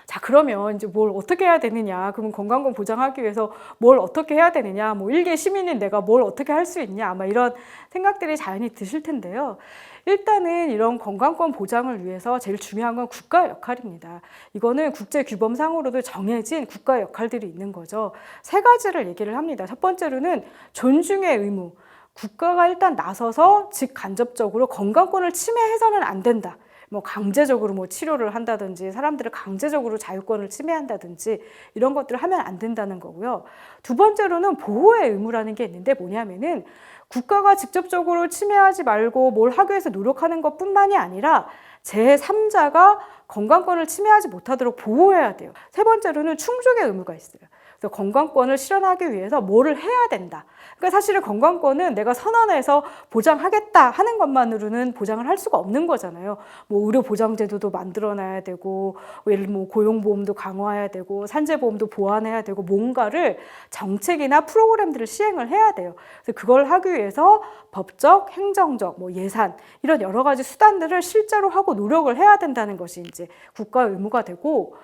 자, 그러면 이제 뭘 어떻게 해야 되느냐? 그러면 건강권 보장하기 위해서 뭘 어떻게 해야 되느냐? 뭐 일개 시민인 내가 뭘 어떻게 할 수 있냐? 아마 이런 생각들이 자연히 드실 텐데요. 일단은 이런 건강권 보장을 위해서 제일 중요한 건 국가의 역할입니다. 이거는 국제규범상으로도 정해진 국가의 역할들이 있는 거죠. 세 가지를 얘기를 합니다. 첫 번째로는 존중의 의무. 국가가 일단 나서서 직간접적으로 건강권을 침해해서는 안 된다. 뭐 강제적으로 뭐 치료를 한다든지 사람들을 강제적으로 자유권을 침해한다든지 이런 것들을 하면 안 된다는 거고요. 두 번째로는 보호의 의무라는 게 있는데 뭐냐면은 국가가 직접적으로 침해하지 말고 뭘 하기 위해서 노력하는 것뿐만이 아니라 제3자가 건강권을 침해하지 못하도록 보호해야 돼요. 세 번째로는 충족의 의무가 있어요. 그래서 건강권을 실현하기 위해서 뭐를 해야 된다. 그러니까 사실은 건강권은 내가 선언해서 보장하겠다 하는 것만으로는 보장을 할 수가 없는 거잖아요. 뭐 의료 보장제도도 만들어놔야 되고, 예를 뭐 고용보험도 강화해야 되고, 산재보험도 보완해야 되고, 뭔가를 정책이나 프로그램들을 시행을 해야 돼요. 그래서 그걸 하기 위해서 법적, 행정적, 뭐 예산 이런 여러 가지 수단들을 실제로 하고 노력을 해야 된다는 것이 이제 국가의 의무가 되고,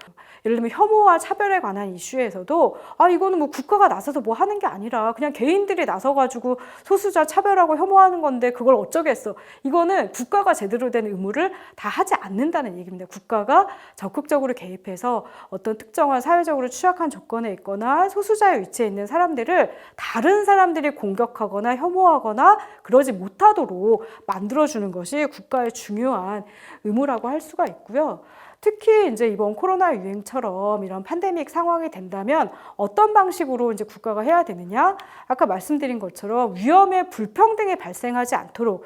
예를 들면 혐오와 차별에 관한 이슈에서도 이거는 뭐 국가가 나서서 뭐 하는 게 아니라 그냥 개인들이 나서가지고 소수자 차별하고 혐오하는 건데 그걸 어쩌겠어. 이거는 국가가 제대로 된 의무를 다 하지 않는다는 얘기입니다. 국가가 적극적으로 개입해서 어떤 특정한 사회적으로 취약한 조건에 있거나 소수자의 위치에 있는 사람들을 다른 사람들이 공격하거나 혐오하거나 그러지 못하도록 만들어주는 것이 국가의 중요한 의무라고 할 수가 있고요. 특히 이제 이번 코로나 유행처럼 이런 팬데믹 상황이 된다면 어떤 방식으로 이제 국가가 해야 되느냐? 아까 말씀드린 것처럼 위험의 불평등이 발생하지 않도록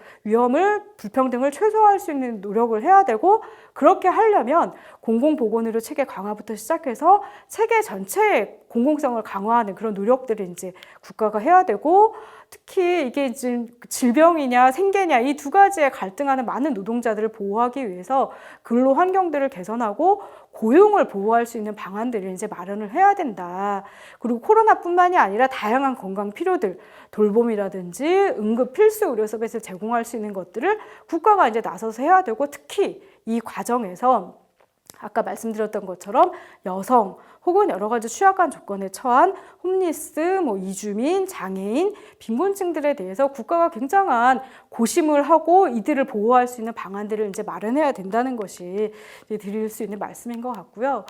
불평등을 최소화할 수 있는 노력을 해야 되고, 그렇게 하려면 공공보건의료 체계 강화부터 시작해서 체계 전체의 공공성을 강화하는 그런 노력들을 이제 국가가 해야 되고, 특히 이게 지금 질병이냐 생계냐 이 두 가지에 갈등하는 많은 노동자들을 보호하기 위해서 근로 환경들을 개선하고 고용을 보호할 수 있는 방안들을 이제 마련을 해야 된다. 그리고 코로나뿐만이 아니라 다양한 건강 필요들, 돌봄이라든지 응급 필수 의료 서비스를 제공할 수 있는 것들을 국가가 이제 나서서 해야 되고, 특히 이 과정에서 아까 말씀드렸던 것처럼 여성 혹은 여러 가지 취약한 조건에 처한 홈리스, 이주민, 장애인, 빈곤층들에 대해서 국가가 굉장한 고심을 하고 이들을 보호할 수 있는 방안들을 이제 마련해야 된다는 것이 드릴 수 있는 말씀인 것 같고요.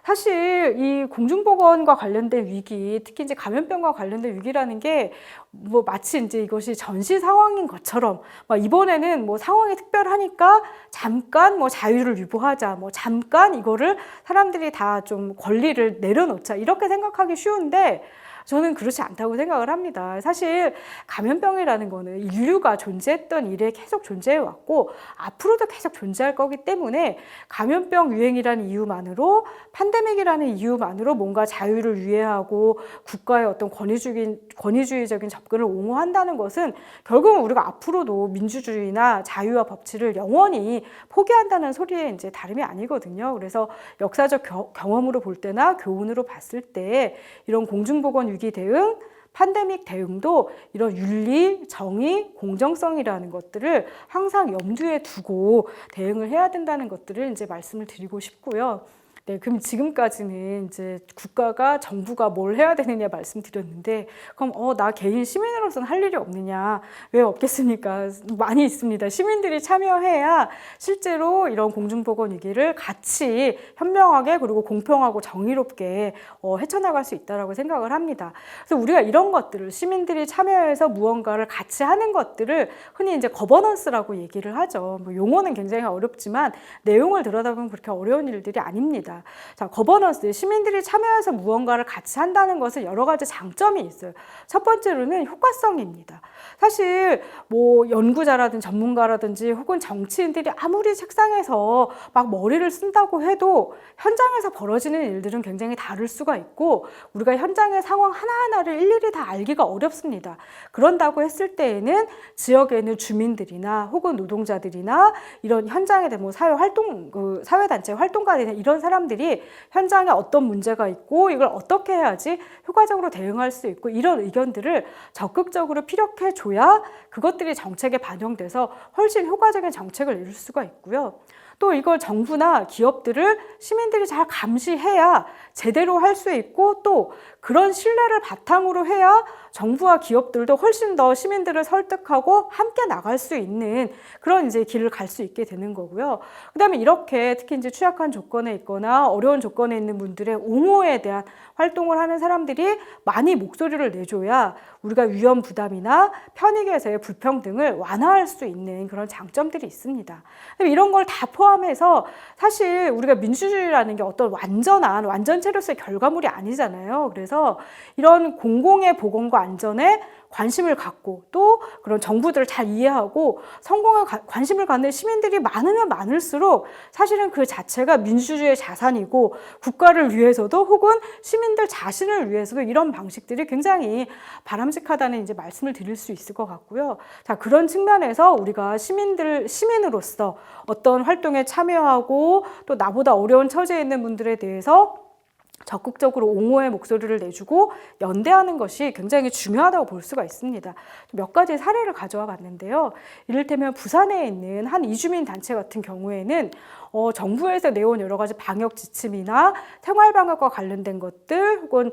사실 이 공중보건과 관련된 위기, 특히 이제 감염병과 관련된 위기라는 게 뭐 마치 이제 이것이 전시 상황인 것처럼 이번에는 뭐 상황이 특별하니까 잠깐 뭐 자유를 유보하자, 뭐 잠깐 이거를 사람들이 다 좀 권리를 내려놓자 이렇게 생각하기 쉬운데, 저는 그렇지 않다고 생각을 합니다. 사실 감염병이라는 거는 인류가 존재했던 이래 계속 존재해 왔고 앞으로도 계속 존재할 거기 때문에 감염병 유행이라는 이유만으로 팬데믹이라는 이유만으로 뭔가 자유를 위해하고 국가의 어떤 권위주의적인 접근을 옹호한다는 것은 결국은 우리가 앞으로도 민주주의나 자유와 법치를 영원히 포기한다는 소리에 이제 다름이 아니거든요. 그래서 역사적 경험으로 볼 때나 교훈으로 봤을 때 이런 공중보건 위기 대응, 팬데믹 대응도 이런 윤리, 정의, 공정성이라는 것들을 항상 염두에 두고 대응을 해야 된다는 것들을 이제 말씀을 드리고 싶고요. 네, 그럼 지금까지는 이제 국가가, 정부가 뭘 해야 되느냐 말씀드렸는데, 그럼 나 개인 시민으로서는 할 일이 없느냐? 왜 없겠습니까? 많이 있습니다. 시민들이 참여해야 실제로 이런 공중보건 위기를 같이 현명하게 그리고 공평하고 정의롭게 헤쳐나갈 수 있다고 생각을 합니다. 그래서 우리가 이런 것들을 시민들이 참여해서 무언가를 같이 하는 것들을 흔히 이제 거버넌스라고 얘기를 하죠. 뭐 용어는 굉장히 어렵지만 내용을 들여다보면 그렇게 어려운 일들이 아닙니다. 자, 거버넌스, 시민들이 참여해서 무언가를 같이 한다는 것은 여러 가지 장점이 있어요. 첫 번째로는 효과성입니다. 사실 뭐 연구자라든지 전문가라든지 혹은 정치인들이 아무리 책상에서 막 머리를 쓴다고 해도 현장에서 벌어지는 일들은 굉장히 다를 수가 있고 우리가 현장의 상황 하나하나를 일일이 다 알기가 어렵습니다. 그런다고 했을 때에는 지역에 있는 주민들이나 혹은 노동자들이나 이런 현장에 대한 뭐 사회단체 활동가들이나 이런 사람들이 현장에 어떤 문제가 있고 이걸 어떻게 해야지 효과적으로 대응할 수 있고 이런 의견들을 적극적으로 피력해 줘야 그것들이 정책에 반영돼서 훨씬 효과적인 정책을 이룰 수가 있고요. 또 이걸 정부나 기업들을 시민들이 잘 감시해야 제대로 할 수 있고 또 그런 신뢰를 바탕으로 해야 정부와 기업들도 훨씬 더 시민들을 설득하고 함께 나갈 수 있는 그런 이제 길을 갈 수 있게 되는 거고요. 그다음에 이렇게 특히 이제 취약한 조건에 있거나 어려운 조건에 있는 분들의 옹호에 대한 활동을 하는 사람들이 많이 목소리를 내줘야 우리가 위험 부담이나 편익에서의 불평등을 완화할 수 있는 그런 장점들이 있습니다. 이런 걸 다 포함해서 사실 우리가 민주주의라는 게 어떤 완전체로서의 결과물이 아니잖아요. 그래서 이런 공공의 보건과 안전에 관심을 갖고 또 그런 정부들을 잘 이해하고 성공에 관심을 갖는 시민들이 많으면 많을수록 사실은 그 자체가 민주주의의 자산이고 국가를 위해서도 혹은 시민들 자신을 위해서도 이런 방식들이 굉장히 바람직하다는 이제 말씀을 드릴 수 있을 것 같고요. 자, 그런 측면에서 우리가 시민으로서 어떤 활동에 참여하고 또 나보다 어려운 처지에 있는 분들에 대해서 적극적으로 옹호의 목소리를 내주고 연대하는 것이 굉장히 중요하다고 볼 수가 있습니다. 몇 가지 사례를 가져와 봤는데요. 이를테면 부산에 있는 한 이주민 단체 같은 경우에는 정부에서 내온 여러 가지 방역 지침이나 생활방역과 관련된 것들 혹은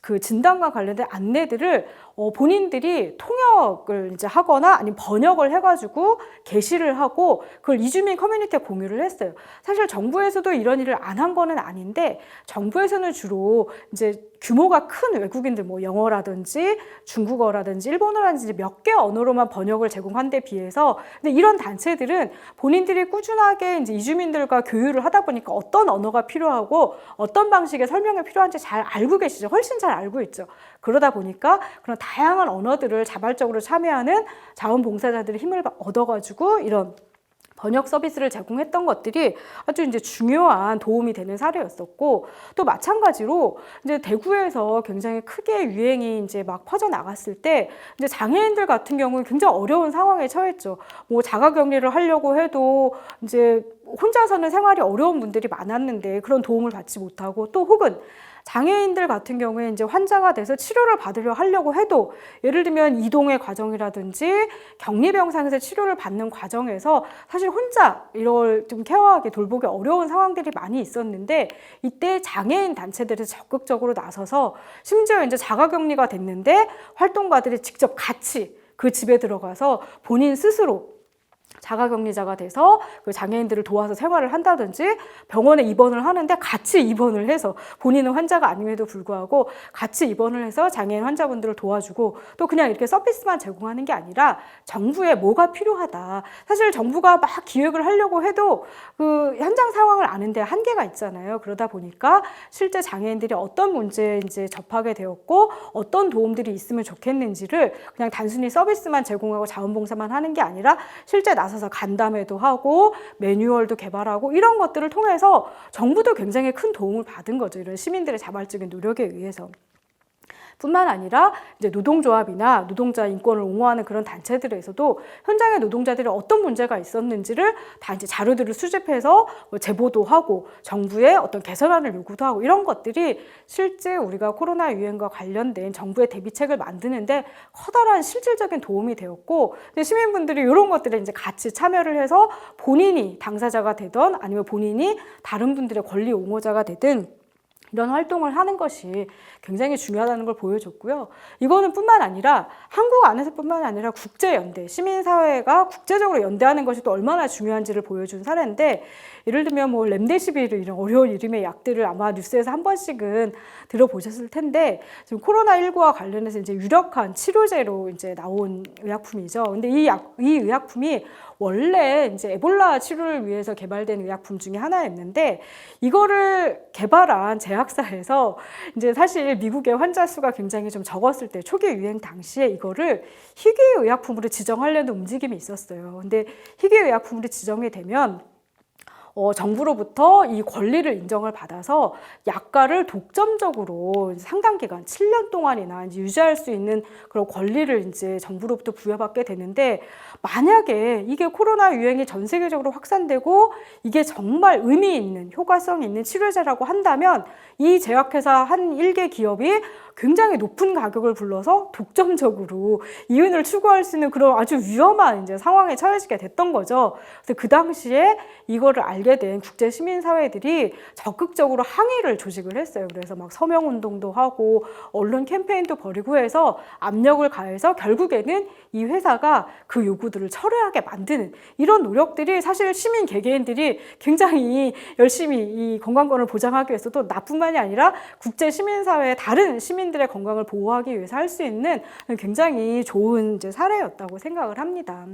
그 진단과 관련된 안내들을 본인들이 통역을 이제 하거나 아니면 번역을 해가지고 게시를 하고 그걸 이주민 커뮤니티에 공유를 했어요. 사실 정부에서도 이런 일을 안 한 거는 아닌데 정부에서는 주로 이제 규모가 큰 외국인들 뭐 영어라든지 중국어라든지 일본어라든지 몇 개 언어로만 번역을 제공한 데 비해서 근데 이런 단체들은 본인들이 꾸준하게 이제 이주민들과 교류를 하다 보니까 어떤 언어가 필요하고 어떤 방식의 설명이 필요한지 잘 알고 계시죠. 훨씬 잘 알고 있죠. 그러다 보니까 그런 다양한 언어들을 자발적으로 참여하는 자원봉사자들의 힘을 얻어가지고 이런 번역 서비스를 제공했던 것들이 아주 이제 중요한 도움이 되는 사례였었고 또 마찬가지로 이제 대구에서 굉장히 크게 유행이 이제 막 퍼져나갔을 때 이제 장애인들 같은 경우는 굉장히 어려운 상황에 처했죠. 뭐 자가격리를 하려고 해도 이제 혼자서는 생활이 어려운 분들이 많았는데 그런 도움을 받지 못하고 또 혹은 장애인들 같은 경우에 이제 환자가 돼서 치료를 받으려 하려고 해도 예를 들면 이동의 과정이라든지 격리병상에서 치료를 받는 과정에서 사실 혼자 이걸 좀 케어하기 돌보기 어려운 상황들이 많이 있었는데 이때 장애인 단체들이 적극적으로 나서서 심지어 이제 자가격리가 됐는데 활동가들이 직접 같이 그 집에 들어가서 본인 스스로 자가격리자가 돼서 그 장애인들을 도와서 생활을 한다든지 병원에 입원을 하는데 같이 입원을 해서 본인은 환자가 아님에도 불구하고 같이 입원을 해서 장애인 환자분들을 도와주고 또 그냥 이렇게 서비스만 제공하는 게 아니라 정부에 뭐가 필요하다. 사실 정부가 막 기획을 하려고 해도 그 현장 상황을 아는데 한계가 있잖아요. 그러다 보니까 실제 장애인들이 어떤 문제에 이제 접하게 되었고 어떤 도움들이 있으면 좋겠는지를 그냥 단순히 서비스만 제공하고 자원봉사만 하는 게 아니라 실제 나서서 간담회도 하고 매뉴얼도 개발하고 이런 것들을 통해서 정부도 굉장히 큰 도움을 받은 거죠. 이런 시민들의 자발적인 노력에 의해서. 뿐만 아니라 이제 노동조합이나 노동자 인권을 옹호하는 그런 단체들에서도 현장의 노동자들이 어떤 문제가 있었는지를 다 이제 자료들을 수집해서 제보도 하고 정부에 어떤 개선안을 요구도 하고 이런 것들이 실제 우리가 코로나 유행과 관련된 정부의 대비책을 만드는데 커다란 실질적인 도움이 되었고 시민분들이 이런 것들에 이제 같이 참여를 해서 본인이 당사자가 되든 아니면 본인이 다른 분들의 권리 옹호자가 되든 이런 활동을 하는 것이 굉장히 중요하다는 걸 보여줬고요. 이거는 뿐만 아니라 한국 안에서뿐만 아니라 국제연대, 시민사회가 국제적으로 연대하는 것이 또 얼마나 중요한지를 보여준 사례인데 예를 들면 뭐 렘데시비르 이런 어려운 이름의 약들을 아마 뉴스에서 한 번씩은 들어보셨을 텐데 지금 코로나19와 관련해서 이제 유력한 치료제로 이제 나온 의약품이죠. 근데 이 의약품이 원래 이제 에볼라 치료를 위해서 개발된 의약품 중에 하나였는데 이거를 개발한 제약사에서 이제 사실 미국의 환자 수가 굉장히 좀 적었을 때 초기 유행 당시에 이거를 희귀 의약품으로 지정하려는 움직임이 있었어요. 근데 희귀 의약품으로 지정이 되면 정부로부터 이 권리를 인정을 받아서 약가를 독점적으로 상당 기간 7년 동안이나 이제 유지할 수 있는 그런 권리를 이제 정부로부터 부여받게 되는데 만약에 이게 코로나 유행이 전 세계적으로 확산되고 이게 정말 의미 있는 효과성 있는 치료제라고 한다면 이 제약회사 한 일개 기업이 굉장히 높은 가격을 불러서 독점적으로 이윤을 추구할 수 있는 그런 아주 위험한 이제 상황에 처해지게 됐던 거죠. 그래서 그 당시에 이거를 알게 된 국제 시민 사회들이 적극적으로 항의를 조직을 했어요. 그래서 막 서명 운동도 하고 언론 캠페인도 벌이고 해서 압력을 가해서 결국에는 이 회사가 그 요구들을 철회하게 만드는 이런 노력들이 사실 시민 개개인들이 굉장히 열심히 이 건강권을 보장하기 위해서도 나뿐만이 아니라 국제 시민 사회의 다른 시민들의 건강을 보호하기 위해서 할 수 있는 굉장히 좋은 이제 사례였다고 생각을 합니다.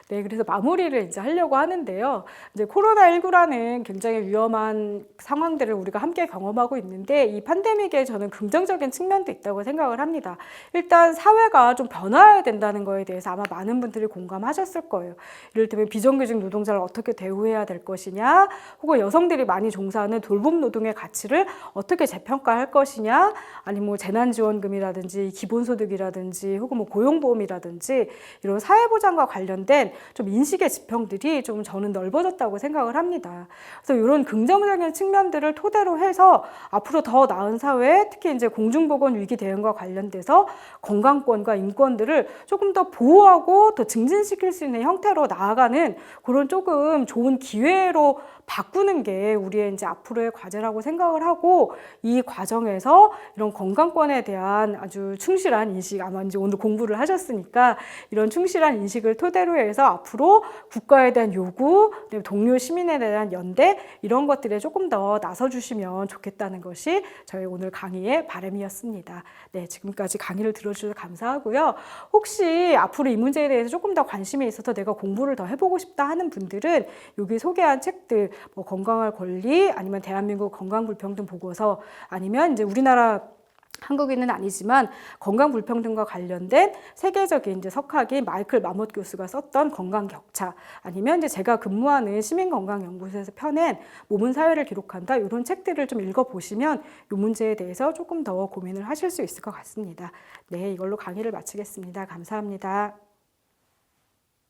네, 그래서 마무리를 이제 하려고 하는데요. 이제 코로나19라는 굉장히 위험한 상황들을 우리가 함께 경험하고 있는데 이 팬데믹에 저는 긍정적인 측면도 있다고 생각을 합니다. 일단 사회가 좀 변화해야 된다는 거에 대해서 아마 많은 분들이 공감하셨을 거예요. 이를테면 비정규직 노동자를 어떻게 대우해야 될 것이냐, 혹은 여성들이 많이 종사하는 돌봄 노동의 가치를 어떻게 재평가할 것이냐, 아니면 뭐 재난지원금이라든지 기본소득이라든지 혹은 뭐 고용보험이라든지 이런 사회보장과 관련된 좀 인식의 지평들이 좀 저는 넓어졌다고 생각을 합니다. 그래서 이런 긍정적인 측면들을 토대로 해서 앞으로 더 나은 사회, 특히 이제 공중보건 위기 대응과 관련돼서 건강권과 인권들을 조금 더 보호하고 더 증진시킬 수 있는 형태로 나아가는 그런 조금 좋은 기회로 바꾸는 게 우리의 이제 앞으로의 과제라고 생각을 하고 이 과정에서 이런 건강권에 대한 아주 충실한 인식, 아마 이제 오늘 공부를 하셨으니까 이런 충실한 인식을 토대로 해서 앞으로 국가에 대한 요구, 동료 시민에 대한 연대 이런 것들에 조금 더 나서주시면 좋겠다는 것이 저희 오늘 강의의 바람이었습니다. 네, 지금까지 강의를 들어주셔서 감사하고요. 혹시 앞으로 이 문제에 대해서 조금 더 관심이 있어서 내가 공부를 더 해보고 싶다 하는 분들은 여기 소개한 책들 뭐 건강할 권리 아니면 대한민국 건강불평등 보고서 아니면 이제 우리나라 한국인은 아니지만 건강 불평등과 관련된 세계적인 이제 석학인 마이클 마못 교수가 썼던 건강 격차 아니면 이제 제가 근무하는 시민건강연구소에서 펴낸 몸은 사회를 기록한다 이런 책들을 좀 읽어보시면 이 문제에 대해서 조금 더 고민을 하실 수 있을 것 같습니다. 네, 이걸로 강의를 마치겠습니다. 감사합니다.